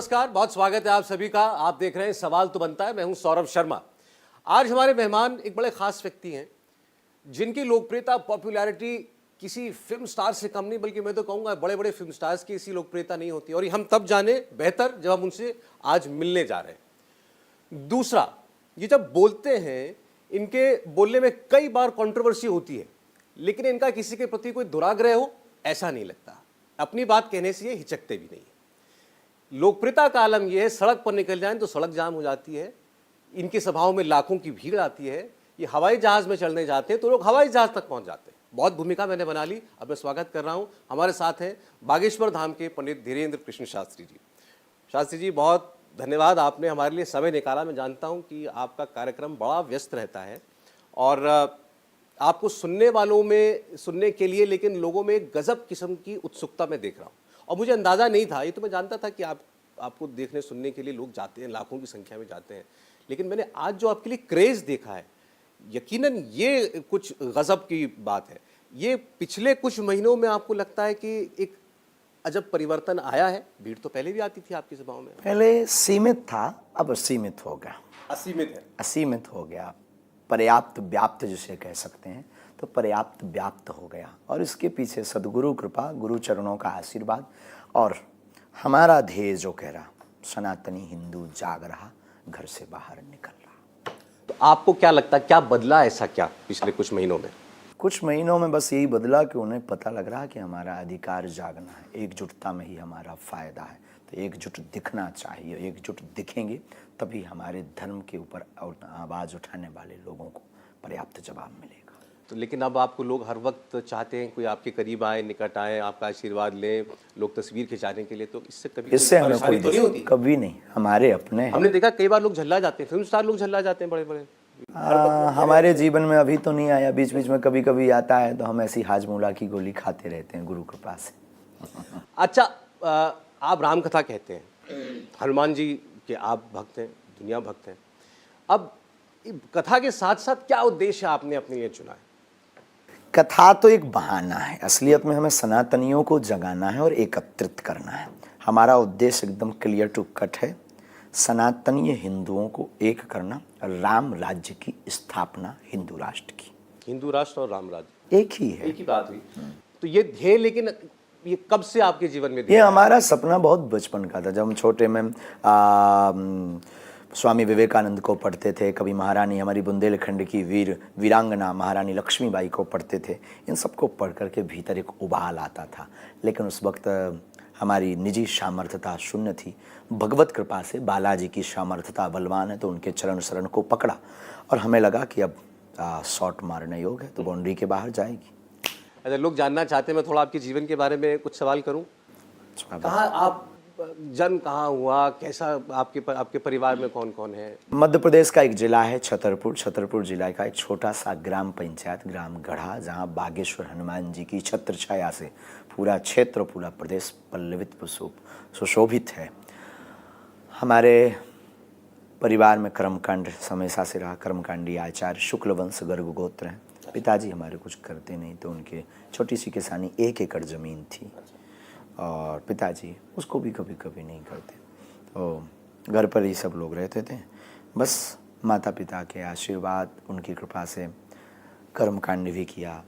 नमस्कार, बहुत स्वागत है आप सभी का। आप देख रहे हैं सवाल तो बनता है। मैं हूं सौरभ शर्मा। आज हमारे मेहमान एक बड़े खास व्यक्ति हैं जिनकी लोकप्रियता, पॉपुलैरिटी किसी फिल्म स्टार से कम नहीं, बल्कि मैं तो कहूंगा बड़े बड़े फिल्म स्टार्स की इसी लोकप्रियता नहीं होती। और ये हम तब जाने बेहतर जब हम उनसे आज मिलने जा रहे हैं। दूसरा, ये जब बोलते हैं, इनके बोलने में कई बार कंट्रोवर्सी होती है, लेकिन इनका किसी के प्रति कोई दुराग्रह हो ऐसा नहीं लगता। अपनी बात कहने से ये हिचकते भी नहीं। लोकप्रियता का आलम यह है, सड़क पर निकल जाएं तो सड़क जाम हो जाती है। इनकी सभाओं में लाखों की भीड़ आती है। ये हवाई जहाज में चलने जाते हैं तो लोग हवाई जहाज तक पहुंच जाते हैं। बहुत भूमिका मैंने बना ली। अब मैं स्वागत कर रहा हूं, हमारे साथ हैं बागेश्वर धाम के पंडित धीरेन्द्र कृष्ण शास्त्री जी। शास्त्री जी, बहुत धन्यवाद, आपने हमारे लिए समय निकाला। मैं जानता हूँ कि आपका कार्यक्रम बड़ा व्यस्त रहता है और आपको सुनने वालों में, सुनने के लिए, लेकिन लोगों में एक गजब किस्म की उत्सुकता मैं देख रहा हूँ। और मुझे अंदाज़ा नहीं था, ये तो मैं जानता था कि आपको देखने सुनने के लिए लोग जाते हैं, लाखों की संख्या में जाते हैं, लेकिन मैंने आज जो आपके लिए क्रेज़ देखा है, यकीनन ये कुछ गजब की बात है। ये पिछले कुछ महीनों में आपको लगता है कि एक अजब परिवर्तन आया है? भीड़ तो पहले भी आती थी आपकी सभाओं में। पहले सीमित था, अब असीमित हो गया। असीमित है, असीमित हो गया, पर्याप्त व्याप्त जिसे कह सकते हैं, तो पर्याप्त व्याप्त हो गया। और इसके पीछे सद्गुरु कृपा, गुरु चरणों का आशीर्वाद और हमारा ध्येय जो कह रहा, सनातनी हिंदू जाग रहा, घर से बाहर निकल रहा। तो आपको क्या लगता है, क्या बदला ऐसा क्या पिछले कुछ महीनों में? कुछ महीनों में बस यही बदला कि उन्हें पता लग रहा कि हमारा अधिकार जागना है, एकजुटता में ही हमारा फायदा है। तो एकजुट दिखना चाहिए, एकजुट दिखेंगे तभी हमारे धर्म के ऊपर आवाज़ उठाने वाले लोगों को पर्याप्त जवाब मिलेगा। तो लेकिन अब आपको लोग हर वक्त चाहते हैं कोई आपके करीब आए, निकट आए, आपका आशीर्वाद लें, लोग तस्वीर खिंचाने के लिए, तो इससे कभी इससे हमें परेशानी कोई तो नहीं होती? कभी नहीं, हमारे अपने हैं। हमने देखा कई बार लोग झल्ला जाते हैं, फिल्म स्टार लोग झल्ला जाते हैं बड़े बड़े। हमारे जीवन में अभी तो नहीं आया, बीच बीच में कभी कभी आता है, तो हम ऐसी हाजमूला की गोली खाते रहते हैं गुरु कृपा से। अच्छा, आप राम कथा कहते हैं, हनुमान जी के आप भक्त हैं, दुनिया भक्त हैं। अब कथा के साथ साथ क्या उद्देश्य आपने अपने लिए चुना है? कथा तो एक बहाना है, असलियत में हमें सनातनियों को जगाना है और एकत्रित करना है। हमारा उद्देश्य एकदम क्लियर टू कट है, सनातनीय हिंदुओं को एक करना, राम राज्य की स्थापना, हिंदू राष्ट्र की। हिंदू राष्ट्र और राम राज्य एक ही है, एक ही बात हुई। तो ये ध्येय, लेकिन ये कब से आपके जीवन में? ये हमारा सपना बहुत बचपन का था। जब हम छोटे में स्वामी विवेकानंद को पढ़ते थे, कभी महारानी हमारी बुंदेलखंड की वीरांगना महारानी लक्ष्मीबाई को पढ़ते थे। इन सबको पढ़ करके भीतर एक उबाल आता था, लेकिन उस वक्त हमारी निजी सामर्थ्यता शून्य थी। भगवत कृपा से बालाजी की सामर्थ्यता बलवान है, तो उनके चरण शरण को पकड़ा और हमें लगा कि अब शॉट मारने योग है, तो बाउंड्री के बाहर जाएगी। अच्छा, लोग जानना चाहते हैं, मैं थोड़ा आपके जीवन के बारे में कुछ सवाल करूं। कहाँ आप जन्म कहाँ हुआ, कैसा, आपके परिवार में कौन कौन है? मध्य प्रदेश का एक जिला है छतरपुर। छतरपुर जिला का एक छोटा सा ग्राम पंचायत, ग्राम गढ़ा, जहाँ बागेश्वर हनुमान जी की छत्र छाया से पूरा क्षेत्र, पूरा प्रदेश पल्लवित सुशोभित है। हमारे परिवार में कर्मकांड हमेशा से रहा। कर्मकांडी आचार्य शुक्ल वंश गर्ग गोत्र हैं। पिताजी हमारे कुछ करते नहीं, तो उनके छोटी सी किसानी 1 एकड़ ज़मीन थी और पिताजी उसको भी कभी कभी नहीं करते, तो घर पर ही सब लोग रहते थे। बस माता पिता के आशीर्वाद, उनकी कृपा से कर्मकांड भी किया,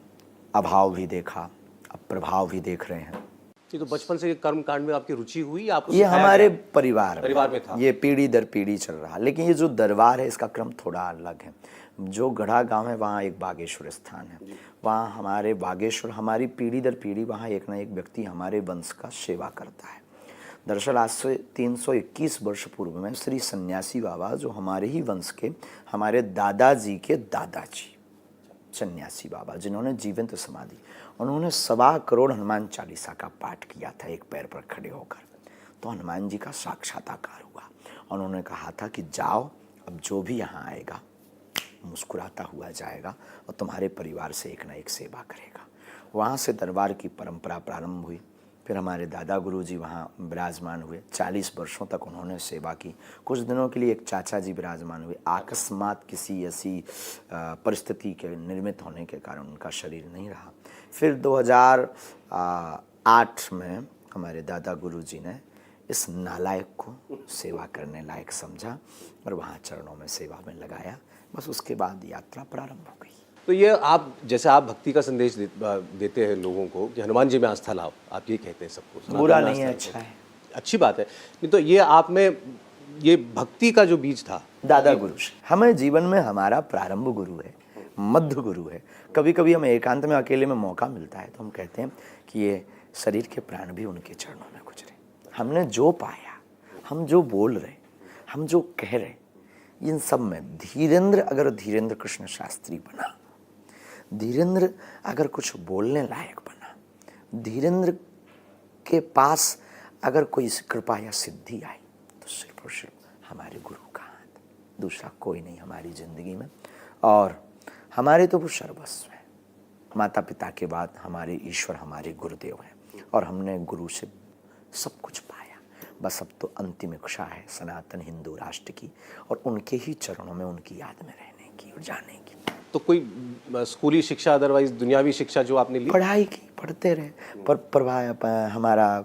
अभाव भी देखा, अब प्रभाव भी देख रहे हैं। ये तो बचपन से कर्मकांड में आपकी रुचि हुई? आपको ये हमारे परिवार में था, ये पीढ़ी दर पीढ़ी चल रहा। लेकिन ये जो दरबार है, इसका क्रम थोड़ा अलग है। जो गढ़ा गांव है, वहाँ एक बागेश्वर स्थान है। वहाँ हमारे बागेश्वर, हमारी पीढ़ी दर पीढ़ी वहाँ एक ना एक व्यक्ति हमारे वंश का सेवा करता है। दरअसल आज से 321 वर्ष पूर्व में श्री सन्यासी बाबा, जो हमारे ही वंश के, हमारे दादाजी के दादाजी सन्यासी बाबा, जिन्होंने जीवंत समाधि, उन्होंने 1.25 करोड़ हनुमान चालीसा का पाठ किया था एक पैर पर खड़े होकर। तो हनुमान जी का साक्षात्कार हुआ। उन्होंने कहा था कि जाओ, अब जो भी यहाँ आएगा मुस्कुराता हुआ जाएगा और तुम्हारे परिवार से एक ना एक सेवा करेगा। वहाँ से दरबार की परंपरा प्रारंभ हुई। फिर हमारे दादा गुरुजी वहाँ विराजमान हुए। 40 वर्षों तक उन्होंने सेवा की। कुछ दिनों के लिए एक चाचा जी विराजमान हुए। अकस्मात किसी ऐसी परिस्थिति के निर्मित होने के कारण उनका शरीर नहीं रहा। फिर 2008 में हमारे दादा गुरुजी ने इस नालायक को सेवा करने लायक समझा और वहाँ चरणों में सेवा में लगाया। बस उसके बाद यात्रा प्रारंभ हो गई। तो ये आप जैसे आप भक्ति का संदेश देते हैं लोगों को कि हनुमान जी में आस्था लाओ, आप ये कहते हैं सबको, सनातन बुरा में नहीं है, आस्था अच्छा लाओ। है। अच्छी बात है। नहीं तो ये आप में ये भक्ति का जो बीज था, दादा गुरु से हमें जीवन में हमारा प्रारंभ गुरु है, मध्य गुरु है। कभी कभी हमें एकांत में अकेले में मौका मिलता है तो हम कहते हैं कि ये शरीर के प्राण भी उनके चरणों में गुजरे। हमने जो पाया, हम जो बोल रहे, हम जो कह रहे, इन सब में धीरेन्द्र अगर धीरेन्द्र कृष्ण शास्त्री बना, धीरेन्द्र अगर कुछ बोलने लायक बना, धीरेन्द्र के पास अगर कोई कृपा या सिद्धि आई तो सिर्फ और सिर्फ हमारे गुरु का हाथ, दूसरा कोई नहीं हमारी जिंदगी में। और हमारे तो वो सर्वस्व है। माता पिता के बाद हमारे ईश्वर हमारे गुरुदेव हैं और हमने गुरु से सब कुछ पाया। बस अब तो अंतिम इच्छा है सनातन हिंदू राष्ट्र की और उनके ही चरणों में उनकी याद में रहने की और जाने की। तो कोई स्कूली शिक्षा अदरवाइज दुनियावी शिक्षा जो आपने ली? पढ़ाई की, पढ़ते रहे, पर हमारा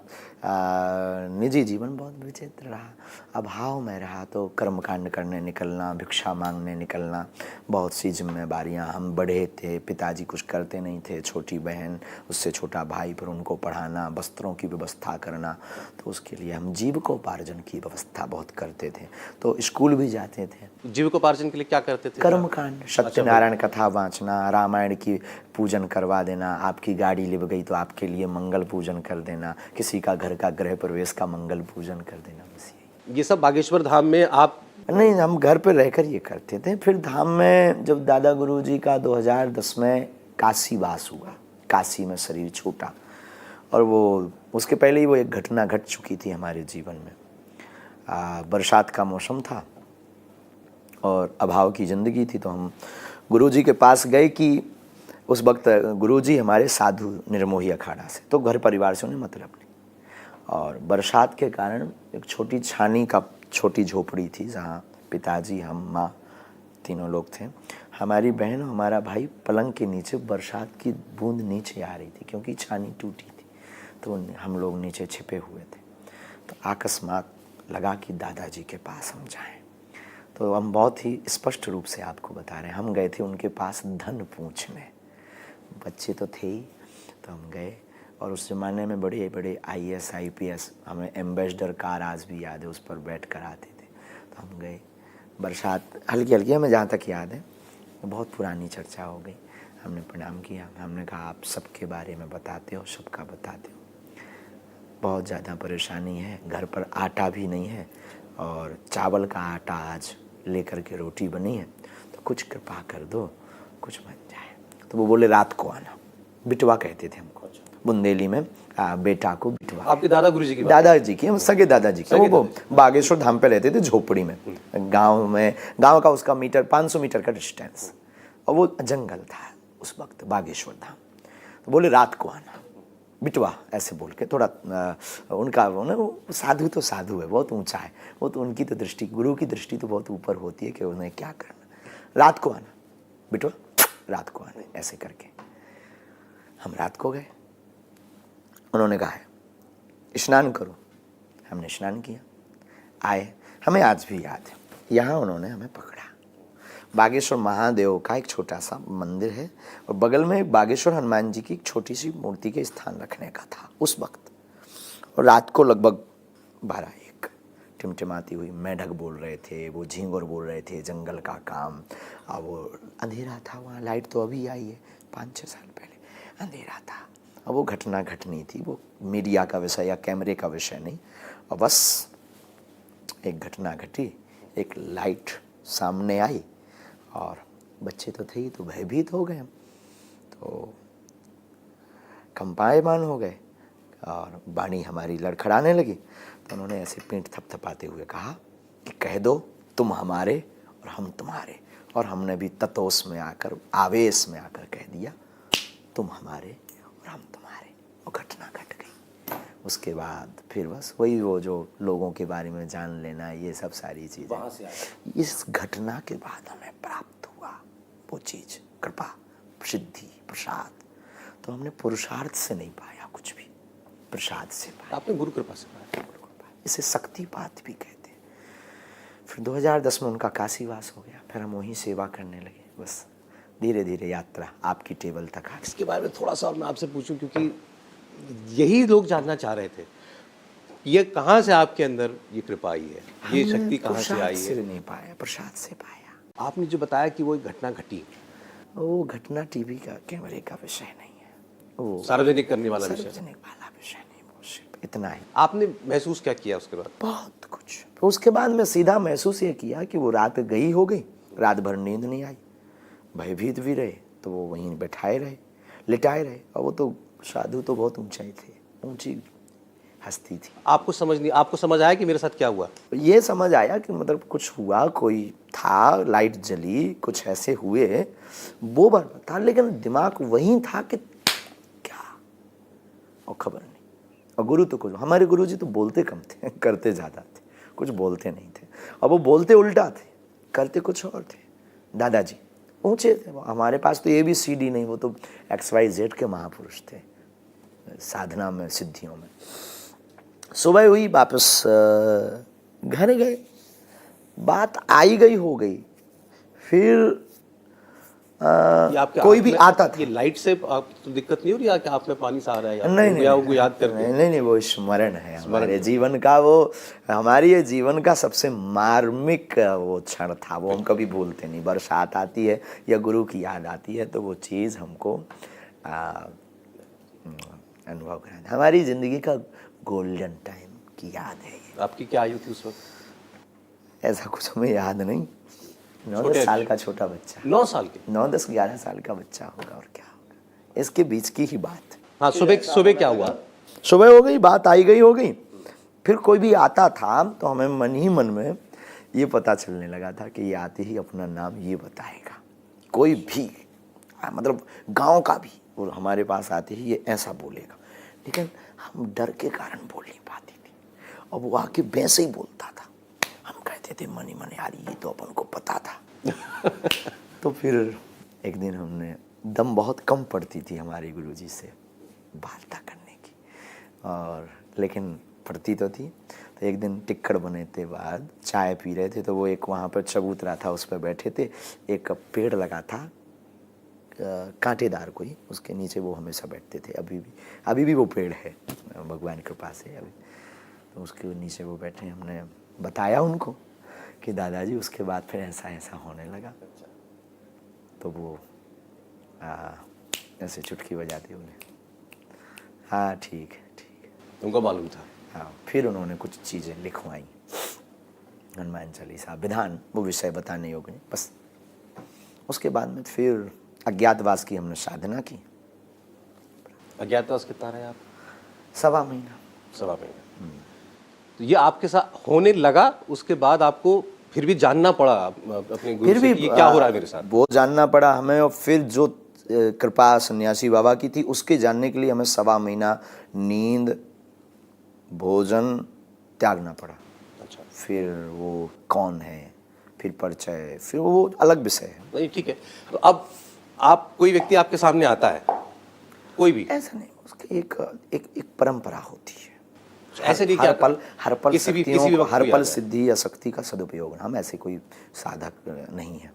निजी जीवन बहुत विचित्र रहा। अभाव में रहा तो कर्मकांड करने निकलना, भिक्षा मांगने निकलना, बहुत सी जिम्मेदारियां। हम बड़े थे, पिताजी कुछ करते नहीं थे, छोटी बहन, उससे छोटा भाई, पर उनको पढ़ाना, वस्त्रों की व्यवस्था करना, तो उसके लिए हम जीविकोपार्जन की व्यवस्था बहुत करते थे। तो स्कूल भी जाते थे। जीविकोपार्जन के लिए क्या करते थे? कर्मकांड, सत्यनारायण कथा वाँचना, रामायण की पूजन करवा देना, आपकी गाड़ी लिव गई तो आपके लिए मंगल पूजन कर देना, किसी का घर का गृह प्रवेश का मंगल पूजन कर देना। बस ये सब बागेश्वर धाम में आप? नहीं, हम घर पर रहकर ये करते थे। फिर धाम में जब दादा गुरु जी का 2010 में काशी वास हुआ, काशी में शरीर छूटा, और वो उसके पहले ही वो एक घटना घट चुकी थी हमारे जीवन में। बरसात का मौसम था और अभाव की ज़िंदगी थी, तो हम गुरु जी के पास गए कि उस वक्त गुरु जी हमारे साधु निर्मोही अखाड़ा से, तो घर परिवार से उन्हें मतलब नहीं। और बरसात के कारण एक छोटी छानी का छोटी झोपड़ी थी जहाँ पिताजी, हम, माँ, तीनों लोग थे। हमारी बहन और हमारा भाई पलंग के नीचे, बरसात की बूंद नीचे आ रही थी क्योंकि छानी टूटी थी, तो हम लोग नीचे छिपे हुए थे। तो अकस्मात लगा कि दादाजी के पास हम जाएं। तो हम बहुत ही स्पष्ट रूप से आपको बता रहे हैं, हम गए थे उनके पास धन पूछने। बच्चे तो थे ही, तो हम गए। और उस ज़माने में बड़े बड़े IAS IPS, हमें एम्बेसडर कार आज भी याद है, उस पर बैठ कर आते थे। तो हम गए, बरसात हल्की हल्की, हमें जहाँ तक याद है, बहुत पुरानी चर्चा हो गई। हमने प्रणाम किया, हमने कहा आप सबके बारे में बताते हो, सबका बताते हो, बहुत ज़्यादा परेशानी है, घर पर आटा भी नहीं है और चावल का आटा आज लेकर के रोटी बनी है, तो कुछ कृपा कर दो, कुछ बन जाए। तो वो बोले रात को आना, बिटवा कहते थे हमको बुंदेली में, बेटा को बिटवा। आपके दादा गुरु जी की? दादाजी की, हम सगे दादाजी की। वो बागेश्वर धाम पे रहते थे, झोपड़ी में, गांव में, गांव का उसका मीटर 500 मीटर का डिस्टेंस, और वो जंगल था उस वक्त बागेश्वर धाम। तो बोले रात को आना, बिटवा ऐसे बोल के, थोड़ा उनका वो साधु तो साधु है, बहुत ऊंचा है वो, तो उनकी तो दृष्टि, गुरु की दृष्टि तो बहुत ऊपर होती है कि उन्हें क्या करना। रात को आना बिटवा, रात को आना, ऐसे करके हम रात को गए। उन्होंने कहा है स्नान करो, हमने स्नान किया, आए। हमें आज भी याद है, यहाँ उन्होंने हमें पकड़ा। बागेश्वर महादेव का एक छोटा सा मंदिर है और बगल में बागेश्वर हनुमान जी की एक छोटी सी मूर्ति के स्थान रखने का था उस वक्त। और रात को लगभग 12-1 टिमटिमाती हुई मेढक बोल रहे थे, वो झींगुर बोल रहे थे, जंगल का काम। और वो अंधेरा था, वहाँ लाइट तो अभी आई है, 5-6 साल पहले अंधेरा था। और वो घटना घटनी थी, वो मीडिया का विषय या कैमरे का विषय नहीं, और बस एक घटना घटी, एक लाइट सामने आई और बच्चे तो थे ही, तो भयभीत हो गए, तो कंपायमान हो गए और वाणी हमारी लड़खड़ाने लगी। तो उन्होंने ऐसे पीठ थपथपाते हुए कहा कि कह दो तुम हमारे और हम तुम्हारे। और हमने भी ततोस में आकर, आवेश में आकर कह दिया तुम हमारे और हम तुम्हारे। वो घटना घट गई। उसके बाद फिर बस वही, वो जो लोगों के बारे में जान लेना, ये सब सारी चीज़ें, इस घटना के बाद हमें प्राप्त हुआ वो चीज़, कृपा, सिद्धि, प्रसाद। तो हमने पुरुषार्थ से नहीं पाया कुछ भी, प्रसाद से पाया। आपने गुरु कृपा से पाया। इसे शक्तिपात भी कहते हैं। फिर 2010 में उनका काशीवास हो गया, फिर हम वहीं सेवा करने लगे। बस धीरे धीरे यात्रा आपकी टेबल तक आ गई। इसके बारे में थोड़ा सा और मैं आपसे पूछूं, क्योंकि यही लोग जानना चाह रहे थे, ये कहाँ से आपके अंदर ये कृपा आई है, ये शक्ति कहाँ से आई है? नहीं पाया, प्रसाद से पाया। आपने जो बताया कि वो एक घटना घटी, वो घटना टीवी का कैमरे का विषय नहीं है, वो सार्वजनिक करने वाला विषय, सार्वजनिक वाला विषय नहीं, वो सिर्फ इतना ही। आपने महसूस क्या किया उसके बाद? बहुत कुछ। तो उसके बाद मैं सीधा महसूस ये किया कि वो रात गई हो गई, रात भर नींद नहीं आई, भयभीत भी रहे, तो वो वहीं बैठाए रहे, लिटाए रहे। और वो तो साधु तो बहुत ऊंचाई थे, ऊंची हस्ती थी। आपको समझ आया कि मेरे साथ क्या हुआ? ये समझ आया कि मतलब कुछ हुआ, कोई था, लाइट जली, कुछ ऐसे हुए, वो बार था, लेकिन दिमाग वहीं था कि क्या, और खबर नहीं। और गुरु तो कुछ, हमारे गुरु जी तो बोलते कम थे, करते ज़्यादा थे, कुछ बोलते नहीं थे। और वो बोलते उल्टा थे, करते कुछ और थे। दादाजी ऊंचे थे, हमारे पास तो ABCD नहीं, वो तो XYZ के महापुरुष थे साधना में, सिद्धियों में। सुबह हुई, वापस घर गए, बात आई गई हो गई। फिर कोई भी आता था। ये लाइट से आप तो दिक्कत नहीं हो रही कि आप में पानी सा आ रहा है? नहीं, उनको याद करके? नहीं, वो स्मरण है हमारे जीवन का, वो हमारी ये जीवन का सबसे मार्मिक वो क्षण था, वो हम कभी भूलते नहीं। बरसात आती है या गुरु की याद आती है तो वो चीज़ हमको अनुभव कराती, हमारी ज़िंदगी का गोल्डन टाइम की याद है ये। आपकी क्या आयु थी उस वक्त? ऐसा कुछ हमें याद नहीं, 9-10 साल का छोटा बच्चा, 9 साल के, 9-10-11 साल का बच्चा होगा, और क्या होगा, इसके बीच की ही बात। हाँ, सुबह क्या हुआ? सुबह हो गई, बात आई गई हो गई। फिर कोई भी आता था तो हमें मन ही मन में ये पता चलने लगा था कि ये आते ही अपना नाम ये बताएगा, कोई भी, मतलब गांव का भी, और हमारे पास आते ही ये ऐसा बोलेगा। लेकिन हम डर के कारण बोल नहीं पाते थे, और वो आके वैसे ही बोलता था। हम कहते थे मन ही मन, यार ये तो अपन को पता था। तो फिर एक दिन हमने, दम बहुत कम पड़ती थी हमारे गुरुजी से वार्ता करने की, और लेकिन पड़ती तो थी। तो एक दिन टिक्कड़ बने थे, बाद चाय पी रहे थे, तो वो एक वहाँ पर चबूतरा था, उस पर बैठे थे। एक पेड़ लगा था कांटेदार कोई, उसके नीचे वो हमेशा बैठते थे। अभी भी वो पेड़ है, भगवान कृपा से अभी, तो उसके नीचे वो बैठे। हमने बताया उनको कि दादाजी उसके बाद फिर ऐसा ऐसा होने लगा। तो वो ऐसे चुटकी बजाते उन्हें, हाँ ठीक है ठीक है, तुमको मालूम था? हाँ। फिर उन्होंने कुछ चीज़ें लिखवाई, हनुमान चालीसा, विधान, वो विषय बताने योग्य नहीं, बस। उसके बाद में फिर अज्ञातवास की हमने साधना की। अज्ञातवास कितना रहे आप? 1.25 महीना। 1.25 महीना। तो ये आपके साथ होने लगा, उसके बाद आपको फिर भी जानना पड़ा अपने गुरु फिर से भी कि ये क्या हो रहा है मेरे साथ? वो जानना पड़ा हमें, और फिर जो कृपा सन्यासी बाबा की थी उसके जानने के लिए हमें 1.25 महीना नींद, भोजन त्यागना पड़ा। अच्छा। फिर वो कौन है, फिर परिचय, फिर वो अलग विषय है। नहीं, ठीक है। तो अब आप, कोई व्यक्ति आपके सामने आता है, कोई भी, ऐसा नहीं, उसकी एक परंपरा होती है। ऐसे नहीं हर पल किसी भी शक्तियों, वक्त हर कोई पल आता है। सिद्धि या शक्ति का सदुपयोग। हम ऐसे कोई साधक नहीं है।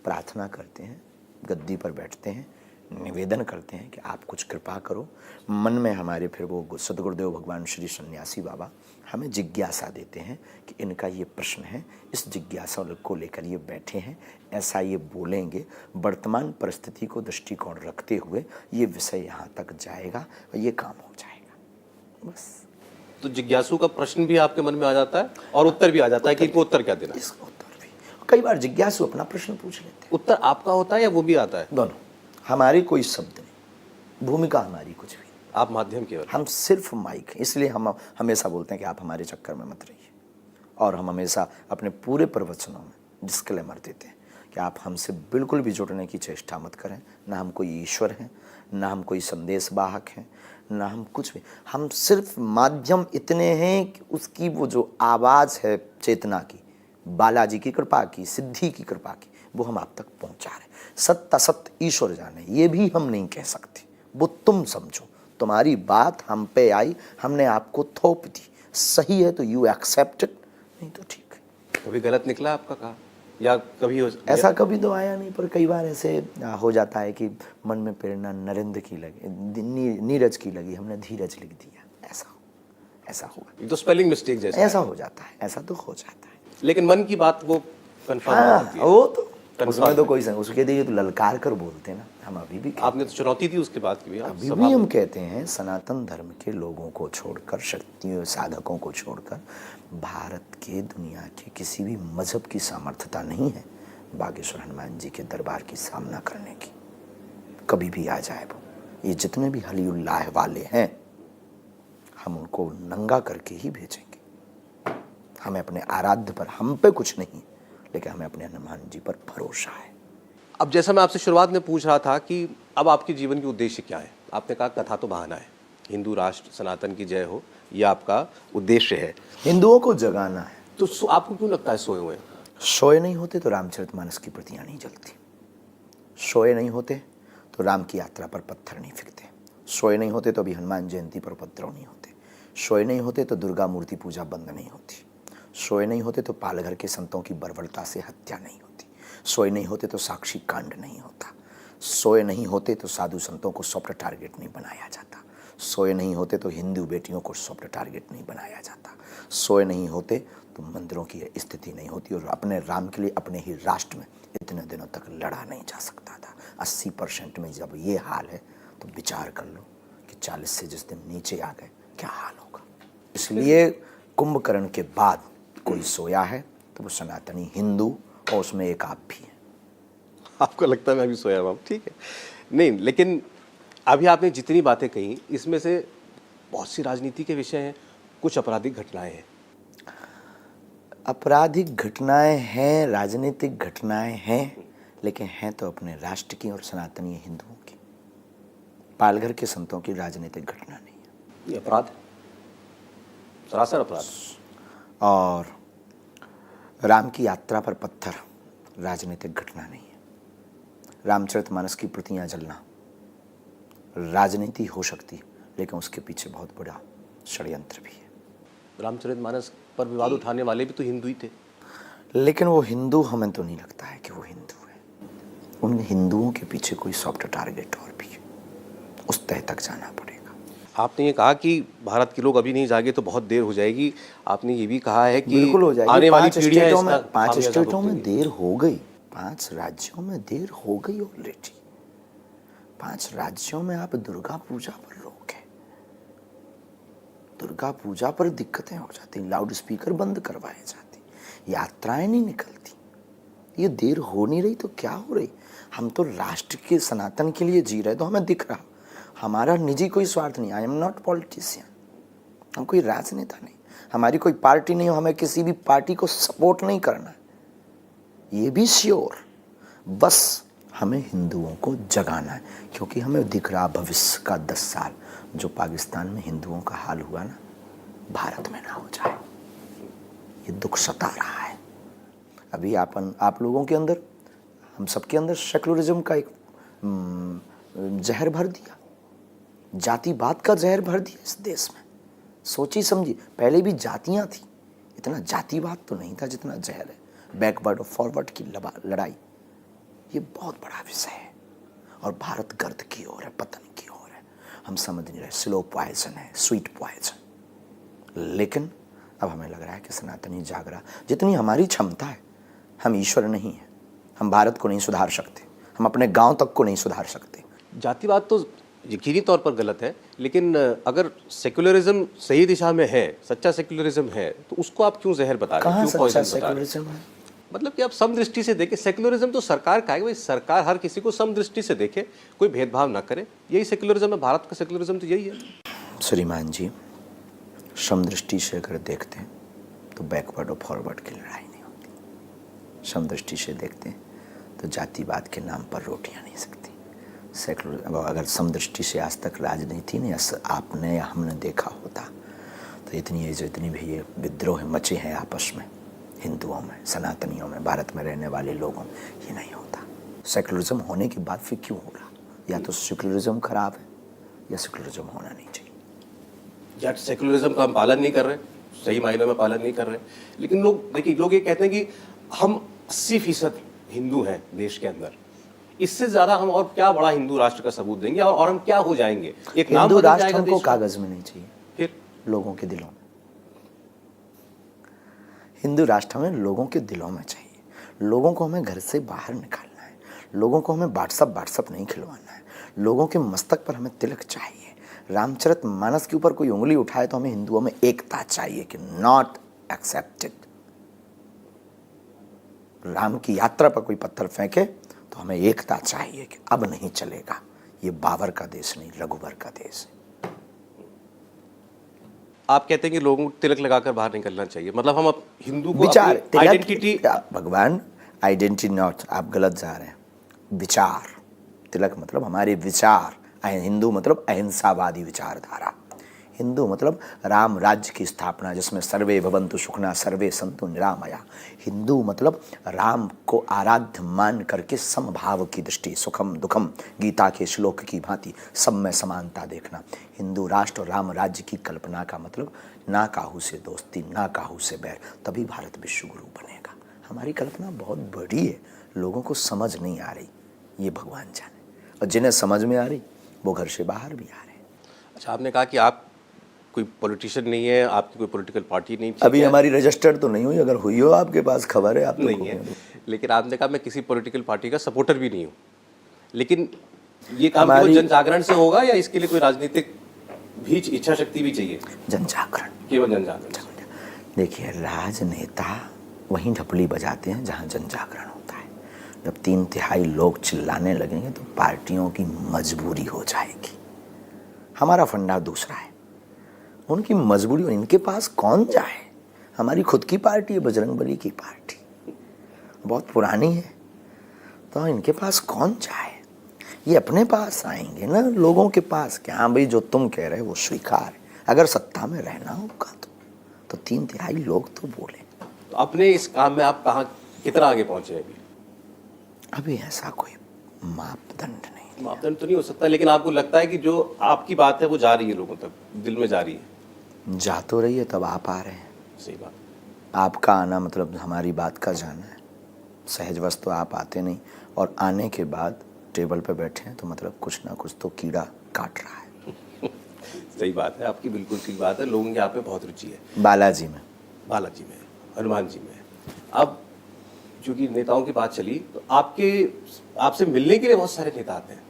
प्रार्थना करते हैं, गद्दी पर बैठते हैं, निवेदन करते हैं कि आप कुछ कृपा करो। मन में हमारे फिर वो सदगुरुदेव भगवान श्री सन्यासी बाबा हमें जिज्ञासा देते हैं कि इनका ये प्रश्न है, इस जिज्ञासा को लेकर ये बैठे हैं, ऐसा ये बोलेंगे। वर्तमान परिस्थिति को दृष्टिकोण रखते हुए ये विषय यहाँ तक जाएगा और ये काम हो जाएगा, बस। तो जिज्ञासु का प्रश्न भी आपके मन में आ जाता है और उत्तर भी आ जाता है कि इनको उत्तर क्या देना है? इसका उत्तर भी कई बार जिज्ञासु अपना प्रश्न पूछ लेते हैं। उत्तर आपका होता है या वो भी आता है? दोनों। हमारी कोई शब्द नहीं, भूमिका हमारी कुछ भी, आप माध्यम केवल। हम सिर्फ माइक। इसलिए हम हमेशा बोलते हैं कि आप हमारे चक्कर में मत रहिए, और हम हमेशा अपने पूरे प्रवचनों में डिस्क्लेमर देते हैं कि आप हमसे बिल्कुल भी जुड़ने की चेष्टा मत करें। ना हम कोई ईश्वर हैं, ना हम कोई संदेश वाहक हैं, ना हम कुछ भी। हम सिर्फ माध्यम इतने हैं कि उसकी वो जो आवाज़ है चेतना की, बालाजी की कृपा की, सिद्धि की कृपा की, वो हम आप तक पहुंचा रहे। सत्य असत्य ईश्वर जाने, ये भी हम नहीं कह सकते, वो तुम समझो। तुम्हारी बात हम पे आई, हमने आपको थोप दी। सही है तो यू एक्सेप्ट इट, नहीं तो ठीक है। कभी गलत निकला आपका कहा, या कभी ऐसा कभी तो आया नहीं, पर कई बार ऐसे हो जाता है कि मन में प्रेरणा नरेंद्र की लगी, नीरज की लगी, हमने धीरज लिख दिया, ऐसा हुआ। ये तो स्पेलिंग मिस्टेक जैसा ऐसा हो जाता है, ऐसा तो हो जाता है। लेकिन मन की बात वो कंफर्म हो जाती है। वो तो उसमें तो कोई उसके लिए तो ललकार कर बोलते हैं ना, हम अभी भी आपने तो चुनौती दी उसके बाद की भी, अभी भी हम कहते हैं सनातन धर्म के लोगों को छोड़कर, शक्तियों साधकों को छोड़कर भारत के दुनिया के किसी भी मजहब की सामर्थ्यता नहीं है बागेश्वर हनुमान जी के दरबार की सामना करने की। कभी भी आ जाए वो, ये जितने भी हली उल्लाह वाले हैं हम उनको नंगा करके ही भेजेंगे। हमें अपने आराध्य पर, हम पे कुछ नहीं, लेकिन हमें अपने हनुमान जी पर भरोसा है। अब जैसा मैं आपसे शुरुआत में पूछ रहा था कि अब आपके जीवन की उद्देश्य क्या है, आपने कहा कथा तो बहाना है, हिंदू राष्ट्र सनातन की जय हो, यह आपका उद्देश्य है। हिंदुओं को जगाना है। तो आपको क्यों लगता है सोए हुए? सोए नहीं होते तो रामचरितमानस की प्रतियां नहीं जलती, सोए नहीं होते तो राम की यात्रा पर पत्थर नहीं फिरते, सोए नहीं होते तो अभी हनुमान जयंती पर उपद्रव नहीं होते, सोए नहीं होते तो दुर्गा मूर्ति पूजा बंद नहीं होती, सोए नहीं होते तो पालघर के संतों की बर्बरता से हत्या नहीं होती, सोए नहीं होते तो साक्षी कांड नहीं होता, सोए नहीं होते तो साधु संतों को सॉफ्ट टारगेट नहीं बनाया जाता, सोए नहीं होते तो हिंदू बेटियों को सॉफ्ट टारगेट नहीं बनाया जाता, सोए नहीं होते तो मंदिरों की स्थिति नहीं होती, और अपने राम के लिए अपने ही राष्ट्र में इतने दिनों तक लड़ा नहीं जा सकता था। 80% में जब ये हाल है तो विचार कर लो कि 40 से जिस दिन नीचे आ गए क्या हाल होगा। इसलिए कुंभकर्ण के बाद कोई सोया है तो वो सनातनी हिंदू, और उसमें एक आप भी हैं। आपको लगता है मैं भी सोया हूँ? ठीक है, नहीं, लेकिन अभी आपने जितनी बातें कही इसमें से बहुत सी राजनीति के विषय हैं, कुछ आपराधिक घटनाएं हैं। आपराधिक घटनाएं हैं, राजनीतिक घटनाएं हैं, लेकिन हैं तो अपने राष्ट्र की और सनातनी हिंदुओं की। पालघर के संतों की राजनीतिक घटना नहीं है, ये अपराध, सरासर अपराध। और राम की यात्रा पर पत्थर राजनीतिक घटना नहीं है। रामचरितमानस की प्रतियां जलना राजनीति हो सकती, लेकिन उसके पीछे बहुत बड़ा षड्यंत्र भी है। रामचरितमानस पर विवाद उठाने वाले भी तो हिंदू ही थे। लेकिन वो हिंदू, हमें तो नहीं लगता है कि वो हिंदू है। उन हिंदुओं के पीछे कोई सॉफ्ट टारगेट और भी है, उस तह तक जाना पड़ेगा। आपने ये कहा कि भारत के लोग अभी नहीं जागे तो बहुत देर हो जाएगी। आपने ये भी कहा है कि बिल्कुल हो जाएगी। आने वाली 5 पीढ़ियां स्टेटों में, इसका 5 खामियाजा स्टेटों में भुगतेंगी। देर हो गई, 5 राज्यों में देर हो गई ऑलरेडी। 5 राज्यों में आप दुर्गा पूजा पर रोक है, दुर्गा पूजा पर दिक्कतें हो जाती, लाउड स्पीकर बंद करवाए जाते, यात्राएं नहीं निकलती। ये देर हो नहीं रही तो क्या हो रही? हम तो राष्ट्र के सनातन के लिए जी रहे, तो हमें दिख रहा, हमारा निजी कोई स्वार्थ नहीं। आई एम नॉट पॉलिटिशियन, हम कोई राजनेता नहीं, हमारी कोई पार्टी नहीं हो, हमें किसी भी पार्टी को सपोर्ट नहीं करना है, ये भी श्योर। बस हमें हिंदुओं को जगाना है, क्योंकि हमें दिख रहा भविष्य का 10 साल जो पाकिस्तान में हिंदुओं का हाल हुआ ना, भारत में ना हो जाए, ये दुख सता रहा है। अभी आप लोगों के अंदर, हम सबके अंदर सेकुलरिज्म का एक जहर भर दिया, जातिवाद का जहर भर दिया इस देश में। सोची समझी, पहले भी जातियां थी, इतना जातिवाद तो नहीं था जितना जहर है। बैकवर्ड और फॉरवर्ड की लड़ाई, ये बहुत बड़ा विषय है, और भारत गर्द की ओर है, पतन की ओर है। हम समझ नहीं रहे, स्लो पॉइजन है, स्वीट पॉइजन। लेकिन अब हमें लग रहा है कि सनातनी जाग रहा। जितनी हमारी क्षमता है, हम ईश्वर नहीं है, हम भारत को नहीं सुधार सकते, हम अपने गांव तक को नहीं सुधार सकते। जातिवाद तो यकीनी तौर पर गलत है, लेकिन अगर सेक्युलरिज्म सही दिशा में है, सच्चा सेक्युलरिज्म है, तो उसको आप क्यों जहर बता रहे हैं, कहाँ क्यों पॉइजन सच्चा बता रहे हैं? सेकुलरिज्म है? मतलब कि आप समदृष्टि से देखें, सेक्युलरिज्म तो सरकार का है भाई, सरकार हर किसी को समदृष्टि से देखे, कोई भेदभाव ना करे, यही सेक्युलरिज्म है। भारत का सेक्युलरिज्म तो यही है। श्रीमान जी, समदृष्टि से अगर देखते हैं तो बैकवर्ड और फॉरवर्ड की लड़ाई नहीं होती। समदृष्टि से देखते हैं तो जातिवाद के नाम पर रोटियां नहीं सकती। सेकुलर अगर समदृष्टि से आज तक राजनीति ने आपने या हमने देखा होता तो जितनी भी ये विद्रोह मचे हैं आपस में, हिंदुओं में, सनातनियों में, भारत में रहने वाले लोगों में, ये नहीं होता। सेकुलरिज्म होने के बाद फिर क्यों हो रहा? या तो सेकुलरिज्म खराब है या सेकुलरिज्म होना नहीं चाहिए। या सेकुलरिज्म का हम पालन नहीं कर रहे, सही मायनों में पालन नहीं कर रहे। लेकिन लोग देखिए, लोग ये कहते हैं कि हम 80% हिंदू हैं देश के अंदर, इससे ज्यादा हम और क्या बड़ा हिंदू राष्ट्र का सबूत देंगे, और हम क्या हो जाएंगे? एक नाम हिंदू बदल राष्ट्र जाएगा हमको देश का। कागज में नहीं चाहिए, फिर लोगों के दिलों में। हिंदू राष्ट्र हमें लोगों के दिलों में चाहिए। लोगों को हमें घर से बाहर निकालना है, लोगों को हमें व्हाट्सअप नहीं खिलवाना है, लोगों के मस्तक पर हमें तिलक चाहिए। रामचरितमानस के ऊपर कोई उंगली उठाए तो हमें हिंदुओं में एकता चाहिए कि नॉट एक्सेप्टेड। राम की यात्रा पर कोई पत्थर फेंके तो हमें एकता चाहिए कि अब नहीं चलेगा, ये बाबर का देश नहीं, रघुबर का देश है। आप कहते हैं कि लोगों को तिलक लगाकर बाहर निकलना चाहिए, मतलब हम अब हिंदू को विचार, आइडेंटिटी। भगवान आइडेंटिटी नॉट, आप गलत जा रहे हैं। विचार, तिलक मतलब हमारे विचार। हिंदू मतलब अहिंसावादी विचारधारा। हिंदू मतलब राम राज्य की स्थापना, जिसमें सर्वे भवन्तु सुखना सर्वे सन्तु निरामया। हिंदू मतलब राम को आराध्य मान करके समभाव की दृष्टि, सुखम दुखम, गीता के श्लोक की भांति सब में समानता देखना। हिंदू राष्ट्र और राम राज्य की कल्पना का मतलब ना काहू से दोस्ती, ना काहू से बैर, तभी भारत विश्व गुरु बनेगा। हमारी कल्पना बहुत बड़ी है, लोगों को समझ नहीं आ रही, ये भगवान जाने। और जिन्हें समझ में आ रही वो घर से बाहर भी आ रहे हैं। अच्छा, आपने कहा कि आप कोई पॉलिटिशियन नहीं है, आपकी कोई पॉलिटिकल पार्टी नहीं, अभी हमारी रजिस्टर्ड तो नहीं हुई, अगर हुई हो आपके पास खबर है आप तो नहीं है, लेकिन आपने कहा मैं किसी पॉलिटिकल पार्टी का सपोर्टर भी नहीं हूँ। लेकिन ये काम केवल जन जागरण से होगा या इसके लिए कोई राजनीतिक भी इच्छा शक्ति भी चाहिए? जन जागरण, केवल जन जागरण। देखिए, राजनेता वहीं ढपली बजाते हैं जहाँ जन जागरण होता है। जब 3/3 लोग चिल्लाने लगेंगे तो पार्टियों की मजबूरी हो जाएगी। हमारा फंडा दूसरा है, उनकी मजबूरी। इनके पास कौन जाए? हमारी खुद की पार्टी है, बजरंगबली की पार्टी, बहुत पुरानी है, तो इनके पास कौन जाए? ये अपने पास आएंगे ना, लोगों के पास, कि हाँ भाई जो तुम कह रहे हो वो स्वीकार है। अगर सत्ता में रहना होगा तो 3/3 लोग तो बोले। तो अपने इस काम में आप कहाँ कितना आगे पहुंचे अभी? अभी ऐसा कोई मापदंड नहीं। मापदंड तो नहीं हो सकता, लेकिन आपको लगता है कि जो आपकी बात है वो जा रही है लोगों तक, दिल में जा रही है? जा तो रही है, तब आप आ रहे हैं। सही बात। आपका आना मतलब हमारी बात का जाना है। सहजवश तो आप आते नहीं, और आने के बाद टेबल पे बैठे हैं तो मतलब कुछ ना कुछ तो कीड़ा काट रहा है। सही बात है, आपकी बिल्कुल ठीक बात है। लोगों की आप पे बहुत रुचि है। बालाजी में, हनुमान जी में। अब चूंकि नेताओं की बात चली, तो आपसे मिलने के लिए बहुत सारे नेता आते हैं।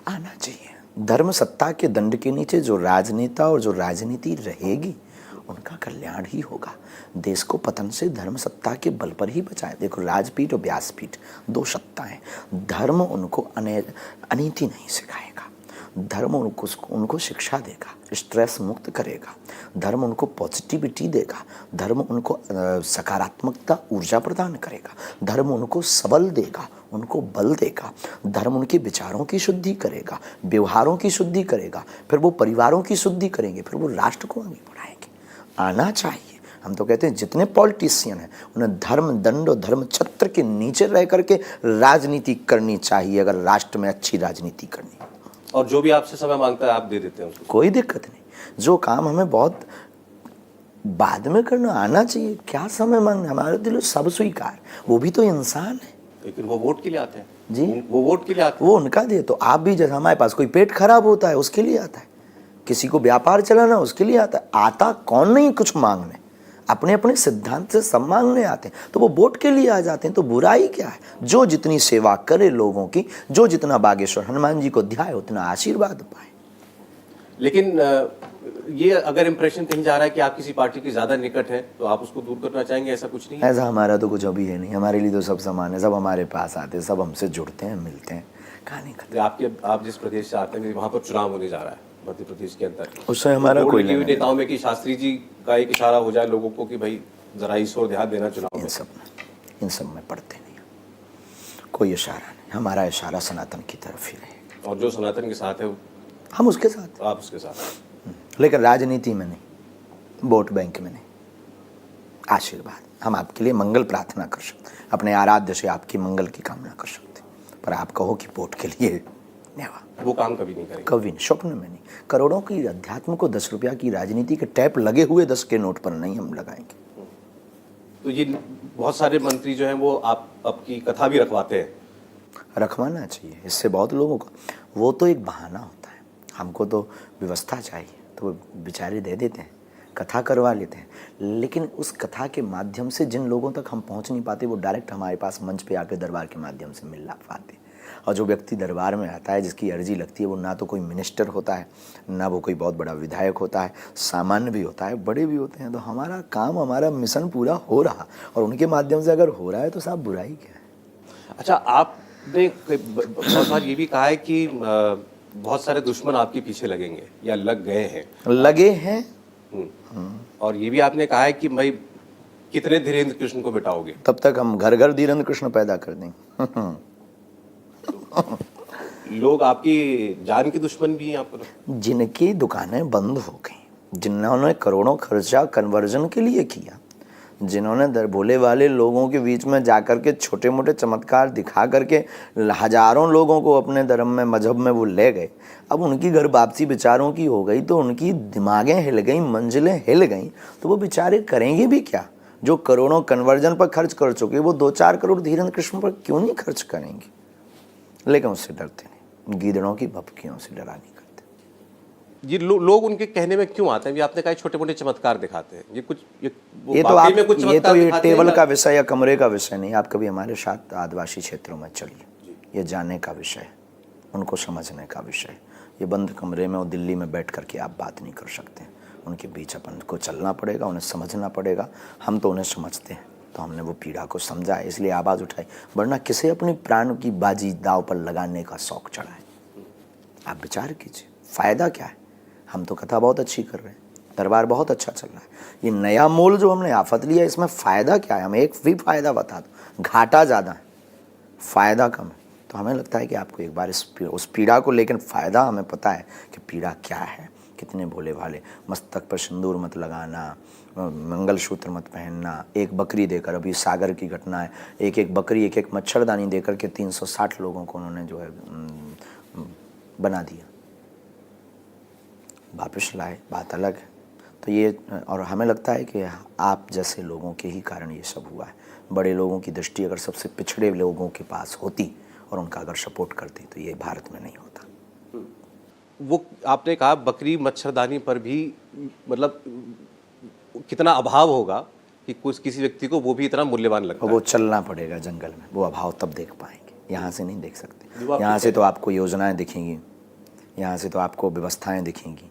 आना चाहिए। धर्म सत्ता के दंड के नीचे जो राजनेता और जो राजनीति रहेगी उनका कल्याण ही होगा। देश को पतन से धर्म सत्ता के बल पर ही बचाए। देखो, राजपीठ और व्यासपीठ 2 सत्ताएं। धर्म उनको अनीति नहीं सिखाएगा, धर्म उनको शिक्षा देगा, स्ट्रेस मुक्त करेगा। धर्म उनको पॉजिटिविटी देगा, धर्म उनको सकारात्मकता ऊर्जा प्रदान करेगा। धर्म उनको सबल देगा, उनको बल देगा। धर्म उनके विचारों की शुद्धि करेगा, व्यवहारों की शुद्धि करेगा, फिर वो परिवारों की शुद्धि करेंगे, फिर वो राष्ट्र को आगे बढ़ाएंगे। आना चाहिए। हम तो कहते हैं जितने पॉलिटिशियन हैं उन्हें धर्म दंड और धर्म छत्र के नीचे रह करके राजनीति करनी चाहिए, अगर राष्ट्र में अच्छी राजनीति करनी। और जो भी आपसे समय मांगता है आप दे देते हैं उसको, कोई दिक्कत नहीं। जो काम हमें बहुत बाद में करना, आना चाहिए। क्या समय मांगना, हमारे दिल सब स्वीकार, वो भी तो इंसान है। लेकिन वो वोट के लिए आते हैं जी, वो वोट के लिए आते हैं। वो उनका दे। तो आप भी, जैसे हमारे पास कोई पेट खराब होता है उसके लिए आता है, किसी को व्यापार चलाना उसके लिए आता है। आता कौन नहीं कुछ मांगने, अपने अपने सिद्धांत से सब मांगने आते हैं, तो वो वोट के लिए आ जाते हैं। तो बुराई क्या है? जो जितनी सेवा करे लोगों की, जो जितना बागेश्वर हनुमान जी को ध्याए उतना आशीर्वाद पाए। लेकिन ये अगर इंप्रेशन कहीं जा रहा है कि आप किसी पार्टी के ज्यादा निकट हैं, तो आप उसको दूर करना चाहेंगे? ऐसा कुछ नहीं है? ऐसा हमारा तो कुछ अभी है नहीं। हमारे लिए तो सब समान है, सब हमारे पास आते हैं, सब हमसे जुड़ते हैं, मिलते हैं, कहानी खत्म। आप जिस प्रदेश से आते हैं वहाँ पर चुनाव होने जा रहा है मध्य प्रदेश के अंदर, उससे हमारा कोई लेना नेताओं में कि शास्त्री जी का एक इशारा हो जाए लोगों को कि भाई जरा इस ओर ध्यान देना चुनाव में। इन सब में पड़ते नहीं, कोई इशारा नहीं। हमारा इशारा सनातन की तरफ ही रहेगा, और जो सनातन के साथ है हम उसके साथ, आप उसके साथ। लेकिन राजनीति में नहीं, वोट बैंक में नहीं। आशीर्वाद, हम आपके लिए मंगल प्रार्थना कर सकते, अपने आराध्य से आपकी मंगल की कामना कर सकते, पर आप कहो कि वोट के लिए नेवर। वो काम कभी नहीं करेंगे। कभी नहीं, स्वप्न में नहीं। करोड़ों की अध्यात्म को 10 रुपया की राजनीति के टैप लगे हुए 10 के नोट पर नहीं हम लगाएंगे। तो ये बहुत सारे मंत्री जो हैं वो आपकी कथा भी रखवाते हैं। रखवाना चाहिए, इससे बहुत लोगों को, वो तो एक बहाना होता है, हमको तो व्यवस्था चाहिए, तो वो बेचारे दे देते हैं, कथा करवा लेते हैं। लेकिन उस कथा के माध्यम से जिन लोगों तक हम पहुंच नहीं पाते, वो डायरेक्ट हमारे पास मंच पे आकर दरबार के माध्यम से मिल पाते। और जो व्यक्ति दरबार में आता है, जिसकी अर्जी लगती है, वो ना तो कोई मिनिस्टर होता है, ना वो कोई बहुत बड़ा विधायक होता है, सामान्य भी होता है, बड़े भी होते हैं। तो हमारा काम, हमारा मिशन पूरा हो रहा, और उनके माध्यम से अगर हो रहा है तो साहब बुराई क्या है। अच्छा, आपने बहुत बार ये भी कहा है कि बहुत सारे दुश्मन आपके पीछे लगेंगे या लग गए हैं। लगे हैं। और ये भी आपने कहा है कि भाई कितने धीरेन्द्र कृष्ण को बिठाओगे। तब तक हम घर घर धीरेन्द्र कृष्ण पैदा कर देंगे। लोग आपकी जान के दुश्मन भी हैं आपको। जिनकी दुकानें बंद हो गई, जिन्होंने करोड़ों खर्चा कन्वर्जन के लिए किया, जिन्होंने भोले वाले लोगों के बीच में जाकर के छोटे मोटे चमत्कार दिखा करके हजारों लोगों को अपने धर्म में, मजहब में वो ले गए, अब उनकी घर वापसी बेचारों की हो गई तो उनकी दिमागें हिल गई, मंजिलें हिल गई, तो वो बेचारे करेंगे भी क्या। जो करोड़ों कन्वर्जन पर खर्च कर चुके, वो 2-4 करोड़ धीरेन्द्र कृष्ण पर क्यों नहीं खर्च करेंगे। लेकिन उससे डरते नहीं, गीदड़ों की भपकियों से डरा नहीं करते। ये लोग उनके कहने में क्यों आते हैं? ये आपने कहा छोटे मोटे चमत्कार दिखाते हैं, ये कुछ ये तो वाकई आप, में कुछ ये तो ये दिखाते टेबल हैं का विषय या कमरे का विषय नहीं। आप कभी हमारे साथ आदिवासी क्षेत्रों में चलिए, ये जानने का विषय है, उनको समझने का विषय है। ये बंद कमरे में और दिल्ली में बैठ करके आप बात नहीं कर सकते। उनके बीच अपन को चलना पड़ेगा, उन्हें समझना पड़ेगा। हम तो उन्हें समझते हैं, तो हमने वो पीड़ा को समझा है, इसलिए आवाज़ उठाई। वरना किसे अपनी प्राण की बाजी दाव पर लगाने का शौक चढ़ा है? आप विचार कीजिए, फ़ायदा क्या है। हम तो कथा बहुत अच्छी कर रहे हैं, दरबार बहुत अच्छा चल रहा है, ये नया मोल जो हमने आफत लिया, इसमें फ़ायदा क्या है? हमें एक भी फ़ायदा बता दो। घाटा ज़्यादा है, फ़ायदा कम है। तो हमें लगता है कि आपको एक बार उस पीड़ा को, लेकिन फ़ायदा हमें पता है कि पीड़ा क्या है। कितने भोले भाले, मस्तक पर सिंदूर मत लगाना, मंगलसूत्र मत पहनना, एक बकरी देकर, अभी सागर की घटना है, एक एक बकरी, एक एक मच्छरदानी देकर के 360 लोगों को उन्होंने जो है बना दिया, वापस लाए, बात अलग है। तो ये, और हमें लगता है कि आप जैसे लोगों के ही कारण ये सब हुआ है। बड़े लोगों की दृष्टि अगर सबसे पिछड़े लोगों के पास होती और उनका अगर सपोर्ट करती, तो ये भारत में नहीं होता। वो आपने कहा बकरी मच्छरदानी पर भी, मतलब कितना अभाव होगा कि कुछ किसी व्यक्ति को वो भी इतना मूल्यवान लगता है। वो चलना पड़ेगा जंगल में, वो अभाव तब देख पाएंगे, यहाँ से नहीं देख सकते। यहाँ से तो आपको योजनाएं दिखेंगी, यहाँ से तो आपको व्यवस्थाएं दिखेंगी,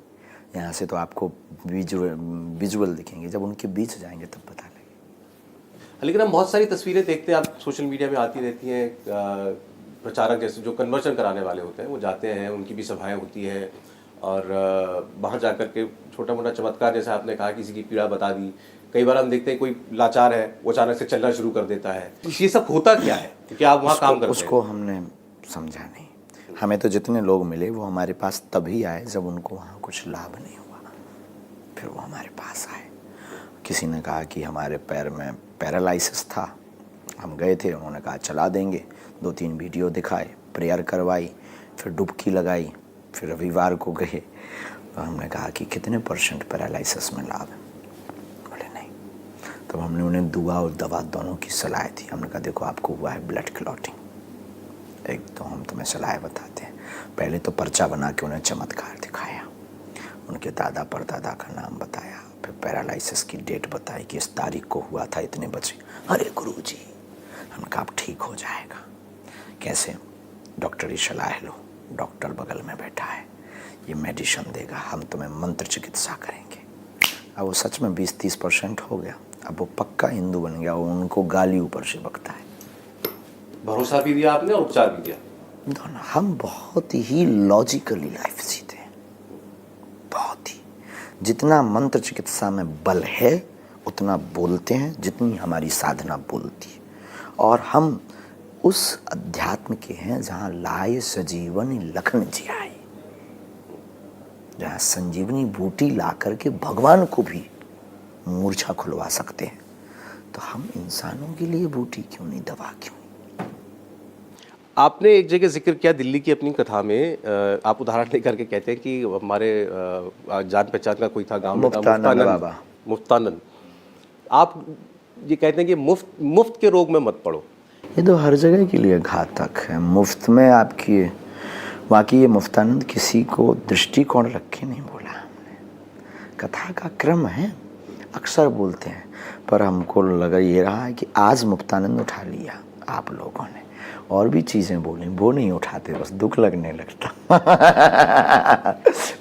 यहाँ से तो आपको विजुअल दिखेंगे। जब उनके बीच जाएंगे तब पता लगेगा। लेकिन हम बहुत सारी तस्वीरें देखते हैं, आप सोशल मीडिया में आती रहती हैं, प्रचारक जैसे जो कन्वर्जन कराने वाले होते हैं वो जाते हैं, उनकी भी सभाएं होती हैं, और वहाँ जाकर के छोटा मोटा चमत्कार, जैसे आपने कहा किसी की पीड़ा बता दी। कई बार हम देखते हैं कोई लाचार है, वो अचानक से चलना शुरू कर देता है। ये सब होता क्या है? क्योंकि आप वहाँ काम करते हैं। उसको हमने समझा नहीं। हमें तो जितने लोग मिले वो हमारे पास तभी आए जब उनको वहाँ कुछ लाभ नहीं हुआ, फिर वो हमारे पास आए। किसी ने कहा कि हमारे पैर में पैरालाइसिस था, हम गए थे, उन्होंने कहा चला देंगे। 2-3 वीडियो दिखाए, प्रेयर करवाई, फिर डुबकी लगाई, फिर रविवार को गए तो हमने कहा कि कितने % पैरालाइसिस में लाभ है? बोले नहीं। तब हमने उन्हें दुआ और दवा दोनों की सलाह दी। हमने कहा देखो आपको हुआ है ब्लड क्लॉटिंग, एक तो हम तुम्हें सलाह बताते हैं। पहले तो पर्चा बना के उन्हें चमत्कार दिखाया, उनके दादा परदादा का नाम बताया, फिर पैरालाइसिस की डेट बताई कि इस तारीख को हुआ था इतने बजे। अरे गुरुजी, हमने कहा अब ठीक हो जाएगा। कैसे? डॉक्टरी सलाह लो, डॉक्टर बगल में बैठा है, ये मेडिसिन देगा, हम तुम्हें मंत्र चिकित्सा करेंगे। अब वो सच में 20-30% हो गया। अब वो पक्का हिंदू बन गया, वो उनको गाली ऊपर से बकता है। भरोसा भी दिया आपने और उपचार भी दिया दोनों। हम बहुत ही लॉजिकली लाइफ जीते हैं, बहुत ही। जितना मंत्र चिकित्सा में बल है उतना बोलते हैं, जितनी हमारी साधना बोलती है। और हम उस अध्यात्म के हैं जहाँ लाए सजीवनी लखन जियाए, जहाँ संजीवनी बूटी ला करके भगवान को भी मूर्छा खुलवा सकते हैं। तो हम इंसानों के लिए बूटी क्यों नहीं, दवा क्यों नहीं? आपने एक जगह जिक्र किया दिल्ली की अपनी कथा में, आप उदाहरण लेकर के कहते हैं कि हमारे जान पहचान का कोई था गांव में था, मुफ्तानंद बाबा। मुफ्तानंद। आप ये कहते हैं कि मुफ्त के रोग में मत पड़ो। ये तो हर जगह के लिए घातक है। मुफ्त में आपकी बाकी ये मुफ्तानंद किसी को दृष्टिकोण रख के नहीं बोला हमने, कथा का क्रम है, अक्सर बोलते हैं, पर हमको लगा ये रहा है कि आज मुफ्तानंद उठा लिया आप लोगों ने, और भी चीज़ें बोली वो नहीं उठाते, बस दुख लगने लगता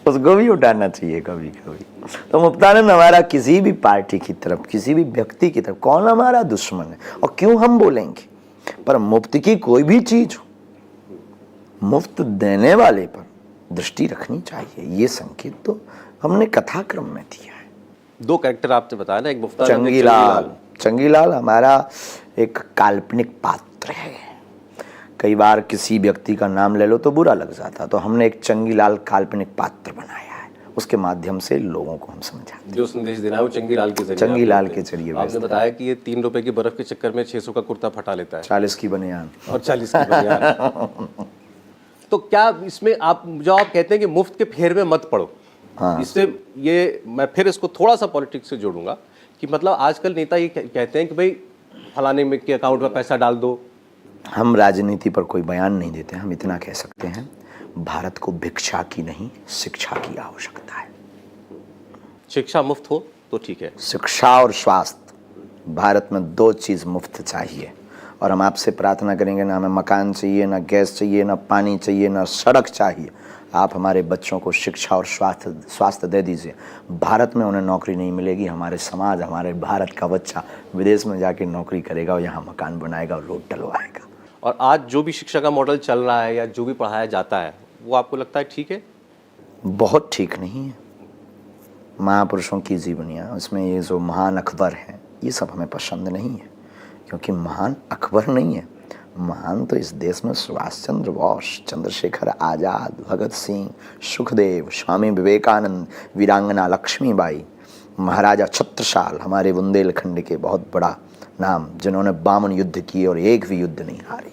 उसको भी उठाना चाहिए कभी कभी। तो मुफ्तानंद हमारा किसी भी पार्टी की तरफ, किसी भी व्यक्ति की तरफ, कौन हमारा दुश्मन है और क्यों हम बोलेंगे, पर मुफ्त की कोई भी चीज हो, मुफ्त देने वाले पर दृष्टि रखनी चाहिए, ये संकेत तो हमने कथाक्रम में दिया है। दो कैरेक्टर आपने बताया ना, एक मुफ्तानंद, एक चंगीलाल। चंगीलाल हमारा एक काल्पनिक पात्र है। कई बार किसी व्यक्ति का नाम ले लो तो बुरा लग जाता, तो हमने एक चंगीलाल काल्पनिक पात्र बनाया है, उसके माध्यम से लोगों को हम समझाते हैं। जो संदेश देना है वो चंगीलाल के जरिए, चंगीलाल के जरिए आपने बताया कि ये 3 रुपए की बर्फ के चक्कर में 600 का कुर्ता फटा लेता है, 40 की बनियान और 40 की बनियान। तो क्या इसमें आप जो आप कहते हैं कि मुफ्त के फेर में मत पड़ो, हाँ। इससे ये मैं फिर इसको थोड़ा सा पॉलिटिक्स से जोड़ूंगा कि मतलब आजकल नेता ये कहते हैं कि भाई फलाने में के अकाउंट में पैसा डाल दो। हम राजनीति पर कोई बयान नहीं देते, हम इतना कह सकते हैं, भारत को भिक्षा की नहीं शिक्षा की आवश्यकता है। शिक्षा मुफ्त हो तो ठीक है। शिक्षा और स्वास्थ्य, भारत में 2 चीज़ मुफ्त चाहिए, और हम आपसे प्रार्थना करेंगे, ना हमें मकान चाहिए, ना गैस चाहिए, ना पानी चाहिए, ना सड़क चाहिए, आप हमारे बच्चों को शिक्षा और स्वास्थ्य दे दीजिए। भारत में उन्हें नौकरी नहीं मिलेगी, हमारे समाज, हमारे भारत का बच्चा विदेश में जाके नौकरी करेगा और यहाँ मकान बनाएगा और रोड डलवाएगा। और आज जो भी शिक्षा का मॉडल चल रहा है या जो भी पढ़ाया जाता है वो आपको लगता है ठीक है? बहुत ठीक नहीं है। महापुरुषों की जीवनियाँ, उसमें ये जो महान अकबर हैं, ये सब हमें पसंद नहीं है, क्योंकि महान अकबर नहीं है, महान तो इस देश में सुभाष चंद्र बोस, चंद्रशेखर आज़ाद, भगत सिंह, सुखदेव, स्वामी विवेकानंद, वीरांगना लक्ष्मीबाई, महाराजा छत्रसाल, हमारे बुंदेलखंड के बहुत बड़ा नाम, जिन्होंने 52 युद्ध किए और एक भी युद्ध नहीं हारे।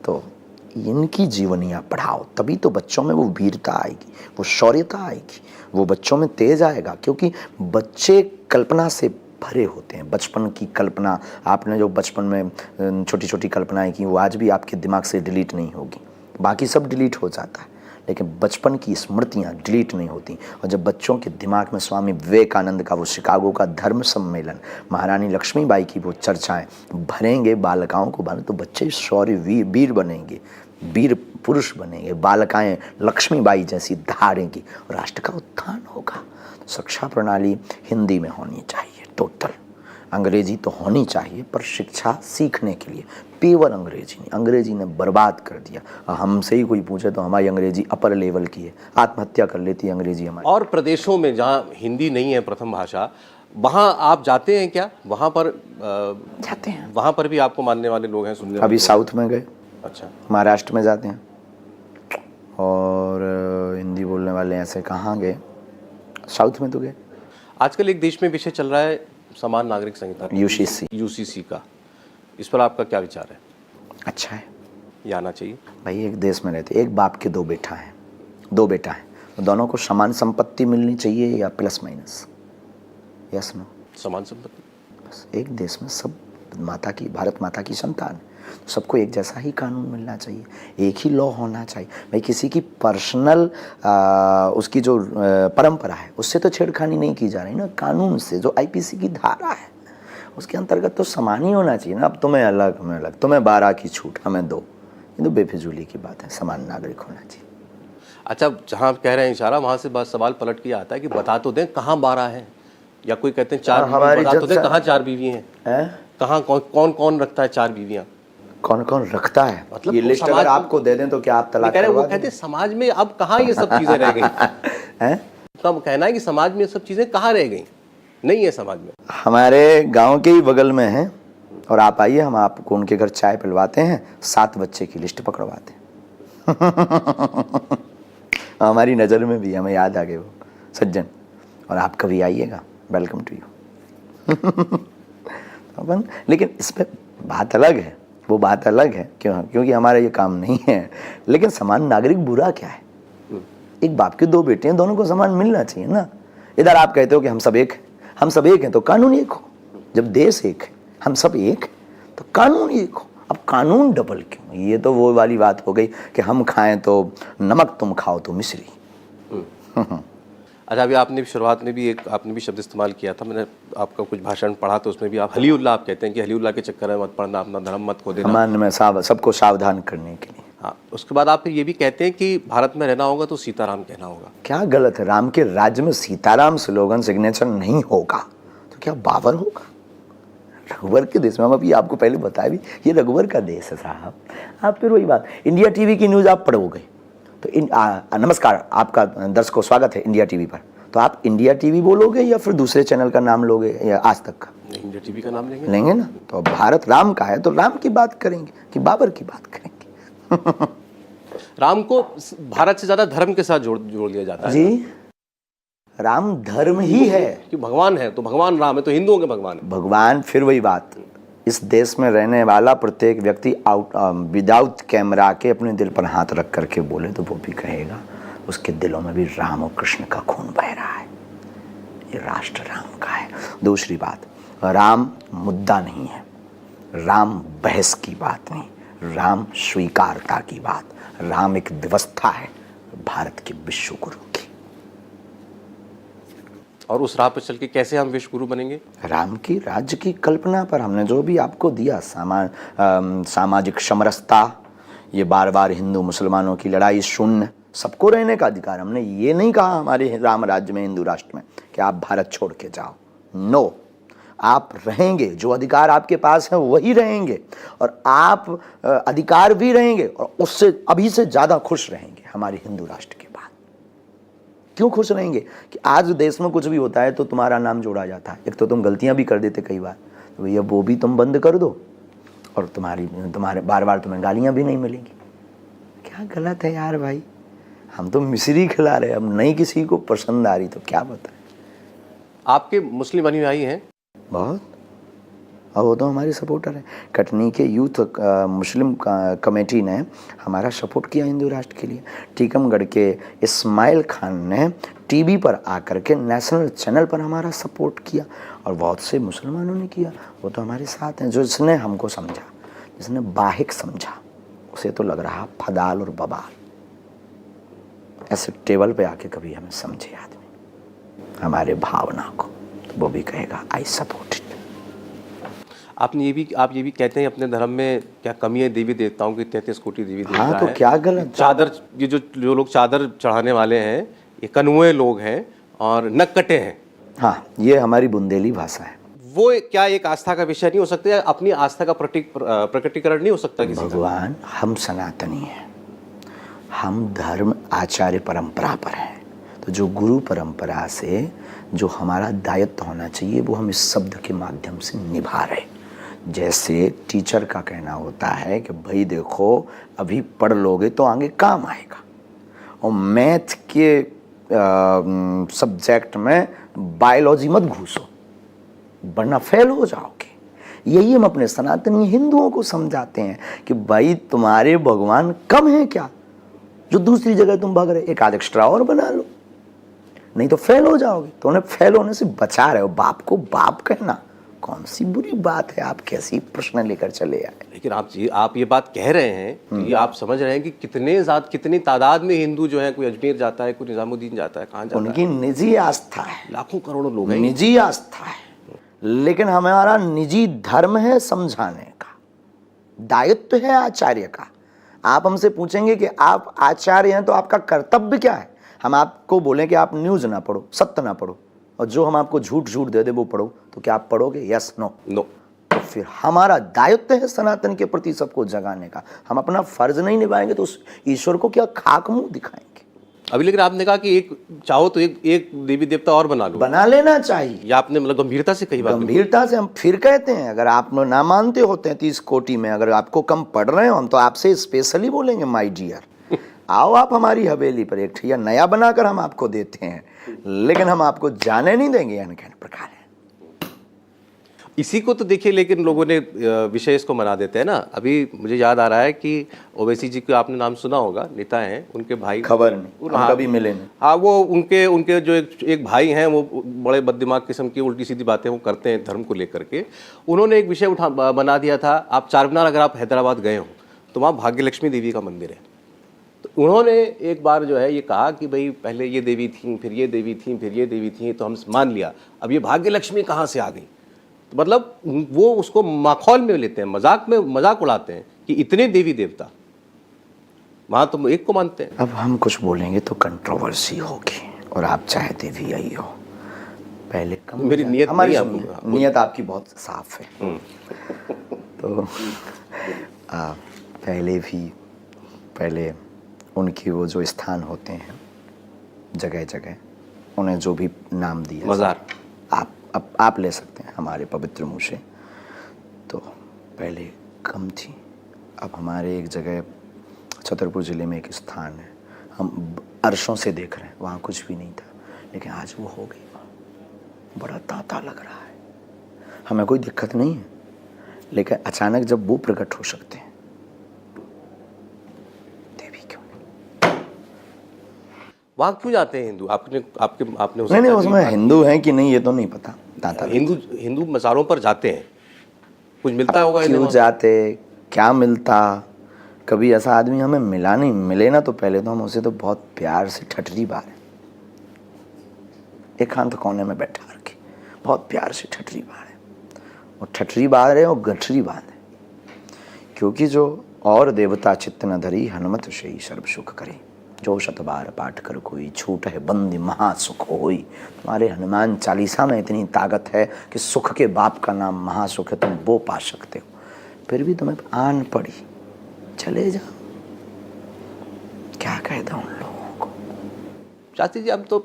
तो इनकी जीवनियाँ पढ़ाओ, तभी तो बच्चों में वो वीरता आएगी, वो शौर्यता आएगी, वो बच्चों में तेज आएगा, क्योंकि बच्चे कल्पना से भरे होते हैं। बचपन की कल्पना, आपने जो बचपन में छोटी छोटी कल्पनाएं की, वो आज भी आपके दिमाग से डिलीट नहीं होगी, बाकी सब डिलीट हो जाता है, लेकिन बचपन की स्मृतियाँ डिलीट नहीं होती। और जब बच्चों के दिमाग में स्वामी विवेकानंद का वो शिकागो का धर्म सम्मेलन, महारानी लक्ष्मीबाई की वो चर्चाएं भरेंगे, बालिकाओं को भरें, तो बच्चे शौर्य वीर बनेंगे, वीर पुरुष बनेंगे, बालिकाएं लक्ष्मीबाई जैसी धारेंगी और राष्ट्र का उत्थान होगा। तो शिक्षा प्रणाली हिंदी में होनी चाहिए टोटल, अंग्रेजी तो होनी चाहिए, पर शिक्षा सीखने के लिए, पेवर अंग्रेजी नहीं। अंग्रेजी ने बर्बाद कर दिया। हमसे ही कोई पूछे तो हमारी अंग्रेजी अपर लेवल की है, आत्महत्या कर लेती है अंग्रेजी हमारी। और प्रदेशों में जहाँ हिंदी नहीं है प्रथम भाषा, वहाँ आप जाते हैं क्या? वहाँ पर जाते हैं, वहाँ पर भी आपको मानने वाले लोग हैं, सुनने अभी साउथ में गए, अच्छा, महाराष्ट्र में जाते हैं, और हिंदी बोलने वाले ऐसे कहाँ गए, साउथ में तो गए। आजकल एक देश में विषय चल रहा है समान नागरिक संहिता, यूसीसी का, इस पर आपका क्या विचार है? अच्छा है, ये आना चाहिए। भाई एक देश में रहते, एक बाप के 2 बेटा हैं, 2 बेटा हैं, तो दोनों को समान संपत्ति मिलनी चाहिए या प्लस माइनस, यस नो? समान संपत्ति। बस एक देश में सब माता की, भारत माता की संतान, सबको एक जैसा ही कानून मिलना चाहिए, एक ही लॉ होना चाहिए। भाई किसी की पर्सनल उसकी जो परंपरा है उससे तो छेड़खानी नहीं की जा रही ना, कानून से, जो आईपीसी की धारा है उसके अंतर्गत तो समान ही होना चाहिए ना। अब तुम्हें अलग, हमें अलग, तुम्हें 12 की छूट, हमें 2, ये तो बेफिजूली की बात है, समान नागरिक होना चाहिए। अच्छा, जहाँ आप कह रहे हैं इशारा, वहाँ से सवाल पलट के आता है कि बता तो दें कहाँ 12 है, या कोई कहते हैं 4 बीवी, बता तो दें कहाँ 4 बीवी हैं, कहाँ कौन कौन रखता है 4 बीवियाँ, कौन कौन रखता है, मतलब ये लिस्ट अगर आपको दे दें तो क्या आप तलाक करवा दें? वो कहते हैं समाज में अब कहाँ ये सब चीजें रह गई हैं? तब कहना है कि समाज में ये सब चीजें कहाँ रह गई, नहीं है समाज में। हमारे गांव के ही बगल में है, और आप आइए, हम आपको उनके घर चाय पिलवाते हैं, 7 बच्चे की लिस्ट पकड़वाते हैं हमारी नज़र में भी, हमें याद आ गए वो सज्जन, और आप कभी आइएगा, वेलकम टू यू लेकिन इस पर बात अलग है, वो बात अलग है, क्योंकि हमारा ये काम नहीं है। लेकिन समान नागरिक बुरा क्या है? एक बाप के दो बेटे हैं, दोनों को समान मिलना चाहिए ना। इधर आप कहते हो कि हम सब एक हैं, हम सब एक हैं तो कानून एक हो। जब देश एक है, हम सब एक हैं, तो कानून एक हो। अब कानून डबल क्यों? ये तो वो वाली बात हो गई कि हम खाएं तो नमक, तुम खाओ तो मिश्री। अच्छा, अभी आपने भी शुरुआत में भी आपने भी शब्द इस्तेमाल किया था, मैंने आपका कुछ भाषण पढ़ा तो उसमें भी आप हलीउल्लाह आप कहते हैं कि हलीउल्लाह के चक्कर में मत पड़ना, अपना धर्म मत खो देना। हमारे में सबको सावधान करने के लिए। हाँ, उसके बाद आप फिर ये भी कहते हैं कि भारत में रहना होगा तो सीताराम कहना होगा। क्या गलत है? राम के राज्य में सीताराम स्लोगन सिग्नेचर नहीं होगा तो क्या बाबर होगा? रघुवर के देश में, हम अभी आपको पहले बताया भी, ये रघुवर का देश है साहब। आप फिर वही बात, इंडिया टीवी की न्यूज़ आप पढ़ोगे तो नमस्कार, आपका दर्शकों स्वागत है इंडिया टीवी पर, तो आप इंडिया टीवी बोलोगे या फिर दूसरे चैनल का नाम लोगे या आज तक का? इंडिया टीवी का नाम लेंगे ना। तो भारत राम का है तो राम की बात करेंगे कि बाबर की बात करेंगे? राम को भारत से ज्यादा धर्म के साथ जोड़ दिया जाता है जी। राम धर्म ही है कि भगवान है तो भगवान राम है तो हिंदुओं के भगवान है। भगवान, फिर वही बात, इस देश में रहने वाला प्रत्येक व्यक्ति विदाउट कैमरा के अपने दिल पर हाथ रख करके बोले तो वो भी कहेगा उसके दिलों में भी राम और कृष्ण का खून बह रहा है। ये राष्ट्र राम का है। दूसरी बात, राम मुद्दा नहीं है, राम बहस की बात नहीं, राम स्वीकारता की बात, राम एक व्यवस्था है भारत के विश्व गुरु की। और उस राह पर चल के कैसे हम विश्व गुरु बनेंगे? राम की राज्य की कल्पना पर हमने जो भी आपको दिया, सामाजिक समरसता, ये बार बार हिंदू मुसलमानों की लड़ाई शून्य, सबको रहने का अधिकार। हमने ये नहीं कहा हमारे राम राज्य में, हिंदू राष्ट्र में, कि आप भारत छोड़ के जाओ। नो, आप रहेंगे, जो अधिकार आपके पास है वही रहेंगे, और आप अधिकार भी रहेंगे और उससे अभी से ज़्यादा खुश रहेंगे हमारे हिंदू राष्ट्र के बाद। क्यों खुश रहेंगे? कि आज देश में कुछ भी होता है तो तुम्हारा नाम जोड़ा जाता है। एक तो तुम गलतियां भी कर देते कई बार, तो भैया वो भी तुम बंद कर दो, और तुम्हारे बार बार तुम्हें गालियां भी नहीं मिलेंगी। क्या गलत है यार भाई? हम तो मिश्री खिला रहे, अब नहीं किसी को पसंद आ रही तो क्या बताएं। आपके मुस्लिम अनुयायी हैं बहुत, और वो तो हमारे सपोर्टर हैं। कटनी के यूथ मुस्लिम कमेटी ने हमारा सपोर्ट किया हिंदू राष्ट्र के लिए। टीकमगढ़ के इस्माइल खान ने टीवी पर आकर के नेशनल चैनल पर हमारा सपोर्ट किया, और बहुत से मुसलमानों ने किया। वो तो हमारे साथ हैं। जिसने हमको समझा, जिसने बाहिक समझा, उसे तो लग रहा फदाल और बबाल। ऐसे टेबल पे आके कभी हमें समझे आदमी हमारे भावना को, तो वो भी कहेगा आई सपोर्ट इट। आप ये भी कहते हैं अपने धर्म में क्या कमी है देवी देवताओं की? 33 कोटि देवी देवता हाँ, तो है। क्या गलत? चादर, ये जो लोग चादर चढ़ाने वाले हैं ये कनुए लोग हैं और नक्कटे हैं। हाँ, ये हमारी बुंदेली भाषा है। वो क्या एक आस्था का विषय नहीं हो सकता, या अपनी आस्था का प्रकटीकरण नहीं हो सकता किसी का? भगवान, हम सनातनी हैं, हम धर्म आचार्य परंपरा पर हैं। तो जो गुरु परंपरा से जो हमारा दायित्व होना चाहिए वो हम इस शब्द के माध्यम से निभा रहे। जैसे टीचर का कहना होता है कि भाई देखो अभी पढ़ लोगे तो आगे काम आएगा, और मैथ के सब्जेक्ट में बायोलॉजी मत घुसो वरना फेल हो जाओगे। यही हम अपने सनातनी हिंदुओं को समझाते हैं कि भाई तुम्हारे भगवान कम है क्या जो दूसरी जगह तुम भाग रहे? एक आध एक्स्ट्रा और बना लो, नहीं तो फेल हो जाओगे। तो उन्हें फेल होने से बचा रहे हो। बाप को बाप कहना कौन सी बुरी बात है? आप कैसी प्रश्न लेकर चले आए? लेकिन आप ये बात कह रहे हैं कि आप समझ रहे हैं कि कितनी तादाद में हिंदू जो है, कोई अजमेर जाता है, कोई निजामुद्दीन जाता है, कहाँ जाता है? उनकी निजी आस्था है, लाखों करोड़ों लोग हैं। निजी आस्था है, लेकिन हमारा निजी धर्म है समझाने का, दायित्व है आचार्य का। आप हमसे पूछेंगे कि आप आचार्य हैं तो आपका कर्तव्य क्या है? हम आपको बोलें कि आप न्यूज़ ना पढ़ो, सत्य ना पढ़ो, और जो हम आपको झूठ दे दे वो पढ़ो, तो क्या आप पढ़ोगे? Yes, no? नो। तो फिर हमारा दायित्व है सनातन के प्रति सबको जगाने का। हम अपना फर्ज नहीं निभाएंगे तो उस ईश्वर को क्या खाक मुंह दिखाएंगे? अभी लेकिन आपने कहा कि एक चाहो तो एक देवी देवता और बना लो, बना लेना चाहिए। या आपने मतलब गंभीरता से कही बात? गंभीरता से हम फिर कहते हैं, अगर आप ना मानते होते हैं 30 कोटि में, अगर आपको कम पढ़ रहे हो हम तो आपसे स्पेशली बोलेंगे माय डियर, आओ आप हमारी हवेली पर, एक ठिया नया बनाकर हम आपको देते हैं, लेकिन हम आपको जाने नहीं देंगे। अनकहन प्रकार है। इसी को तो देखिए, लेकिन लोगों ने विषय इसको मना देते हैं ना। अभी मुझे याद आ रहा है कि ओवैसी जी को आपने नाम सुना होगा, नेता हैं, उनके भाई, खबर नहीं, हम कभी मिले नहीं। हाँ, वो उनके जो एक भाई हैं, वो बड़े बददिमाग किस्म की उल्टी सीधी बातें वो करते हैं धर्म को लेकर के। उन्होंने एक विषय बना दिया था, आप चारमीनार अगर आप हैदराबाद गए हो तो वहाँ भाग्यलक्ष्मी देवी का मंदिर है। तो उन्होंने एक बार जो है ये कहा कि भाई पहले ये देवी थी, फिर ये देवी थी, फिर ये देवी थी, तो हम मान लिया, अब ये भाग्यलक्ष्मी कहाँ से आ गई। तो मतलब वो उसको माखौल में लेते हैं, मजाक उड़ाते हैं कि इतने देवी देवता, वहाँ तुम एक को मानते हैं। अब हम कुछ बोलेंगे तो कंट्रोवर्सी होगी, और आप चाहते भी यही हो। पहले मेरी नीयत हमारी नहीं आपको, नीयत आपकी बहुत साफ है। तो पहले उनकी वो जो स्थान होते हैं जगह जगह, उन्हें जो भी नाम दिया, मज़ार, आप ले सकते हैं हमारे पवित्र मुँह से। तो पहले कम थी, अब हमारे एक जगह छतरपुर ज़िले में एक स्थान है, हम अरसों से देख रहे हैं, वहाँ कुछ भी नहीं था, लेकिन आज वो हो गई। बड़ा तांता लग रहा है, हमें कोई दिक्कत नहीं है, लेकिन अचानक जब वो प्रकट हो सकते हैं, देवी क्यों नहीं? वहाँ क्यों जाते हैं हिंदू? आपने नहीं, उसमें हिंदू हैं कि नहीं ये तो नहीं पता। तांता हिंदू मज़ारों पर जाते हैं, कुछ मिलता होगा? क्यों जाते, क्या मिलता? कभी ऐसा आदमी हमें मिला नहीं, मिले ना तो पहले तो हम उसे तो बहुत प्यार से ठठरी बार है, एकांत कोने में बैठा रखे, बहुत प्यार से ठठरी बार है। और ठठरी बार है और गठरी बार है, क्योंकि जो और देवता चित्त न धरी, हनुमत से सर्व सुख करे, जो शतबार पाठ कर कोई, छूट है बंदी महासुख होई। तुम्हारे हनुमान चालीसा में इतनी ताकत है कि सुख के बाप का नाम महासुख है, तुम वो पा सकते हो, फिर भी तुम्हें आन पड़ी, चले जाओ। क्या कह दो उन लोगों को? शास्त्री जी, हम तो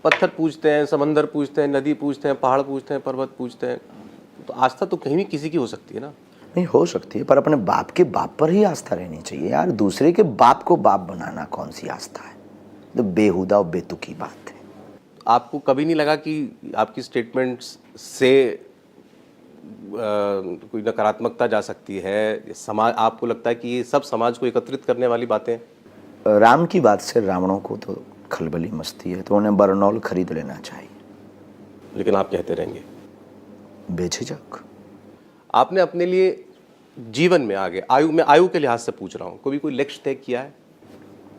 पत्थर पूजते हैं, समंदर पूजते हैं, नदी पूजते हैं, पहाड़ पूजते हैं, पर्वत पूजते हैं, तो आस्था तो कहीं भी किसी की हो सकती है ना। नहीं हो सकती है, पर अपने बाप के बाप पर ही आस्था रहनी चाहिए यार। दूसरे के बाप को बाप बनाना कौन सी आस्था है? तो बेहुदा और बेतुकी बात है। आपको कभी नहीं लगा कि आपकी स्टेटमेंट्स से कोई नकारात्मकता जा सकती है? समाज, आपको लगता है कि ये सब समाज को एकत्रित करने वाली बातें? राम की बात से रावणों को तो खलबली मचती है, तो उन्हें बरनौल खरीद लेना चाहिए। लेकिन आप कहते रहेंगे बेझिझक। आपने अपने लिए जीवन में आगे आयु के लिहाज से पूछ रहा हूँ, कोई लक्ष्य तय किया है?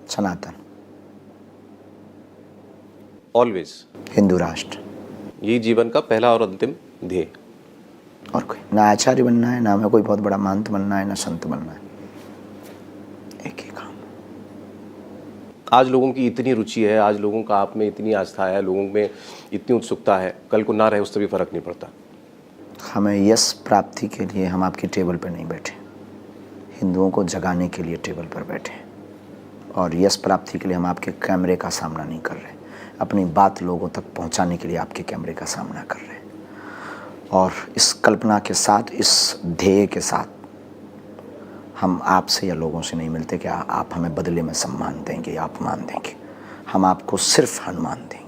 सनातन, ऑलवेज हिंदू राष्ट्र, यही जीवन का पहला और अंतिम ध्येय। और कोई ना आचार्य बनना है, ना हमें कोई बहुत बड़ा महंत बनना है, ना संत बनना है, एक ही काम। आज लोगों की इतनी रुचि है, आज लोगों का आप में इतनी आस्था है, लोगों में इतनी उत्सुकता है, कल को ना रहे उससे भी फर्क नहीं पड़ता। हमें यश प्राप्ति के लिए हम आपकी टेबल पर नहीं बैठे, हिंदुओं को जगाने के लिए टेबल पर बैठे, और यश प्राप्ति के लिए हम आपके कैमरे का सामना नहीं कर रहे, अपनी बात लोगों तक पहुंचाने के लिए आपके कैमरे का सामना कर रहे हैं। और इस कल्पना के साथ, इस ध्येय के साथ हम आपसे या लोगों से नहीं मिलते कि आप हमें बदले में सम्मान देंगे या अपमान देंगे। हम आपको सिर्फ हनुमान देंगे।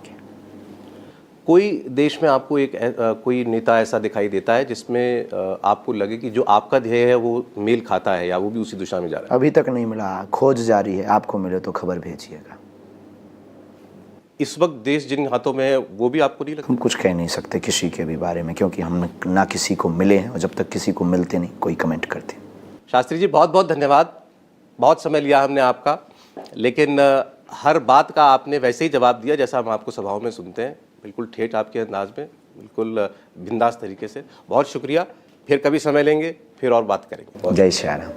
कोई देश में आपको कोई नेता ऐसा दिखाई देता है जिसमें आपको लगे कि जो आपका ध्येय है वो मेल खाता है, या वो भी उसी दिशा में जा रहा है? अभी तक नहीं मिला, खोज जारी है। आपको मिले तो खबर भेजिएगा। इस वक्त देश जिन हाथों में है वो भी आपको नहीं लगता? हम कुछ कह नहीं सकते किसी के भी बारे में, क्योंकि हम ना किसी को मिले हैं, और जब तक किसी को मिलते नहीं कोई कमेंट करते। शास्त्री जी, बहुत बहुत धन्यवाद। बहुत समय लिया हमने आपका, लेकिन हर बात का आपने वैसे ही जवाब दिया जैसा हम आपको सभाओं में सुनते हैं, बिल्कुल ठेठ आपके अंदाज में, बिल्कुल बिंदास तरीके से। बहुत शुक्रिया। फिर कभी समय लेंगे, फिर और बात करेंगे। जय श्री राम।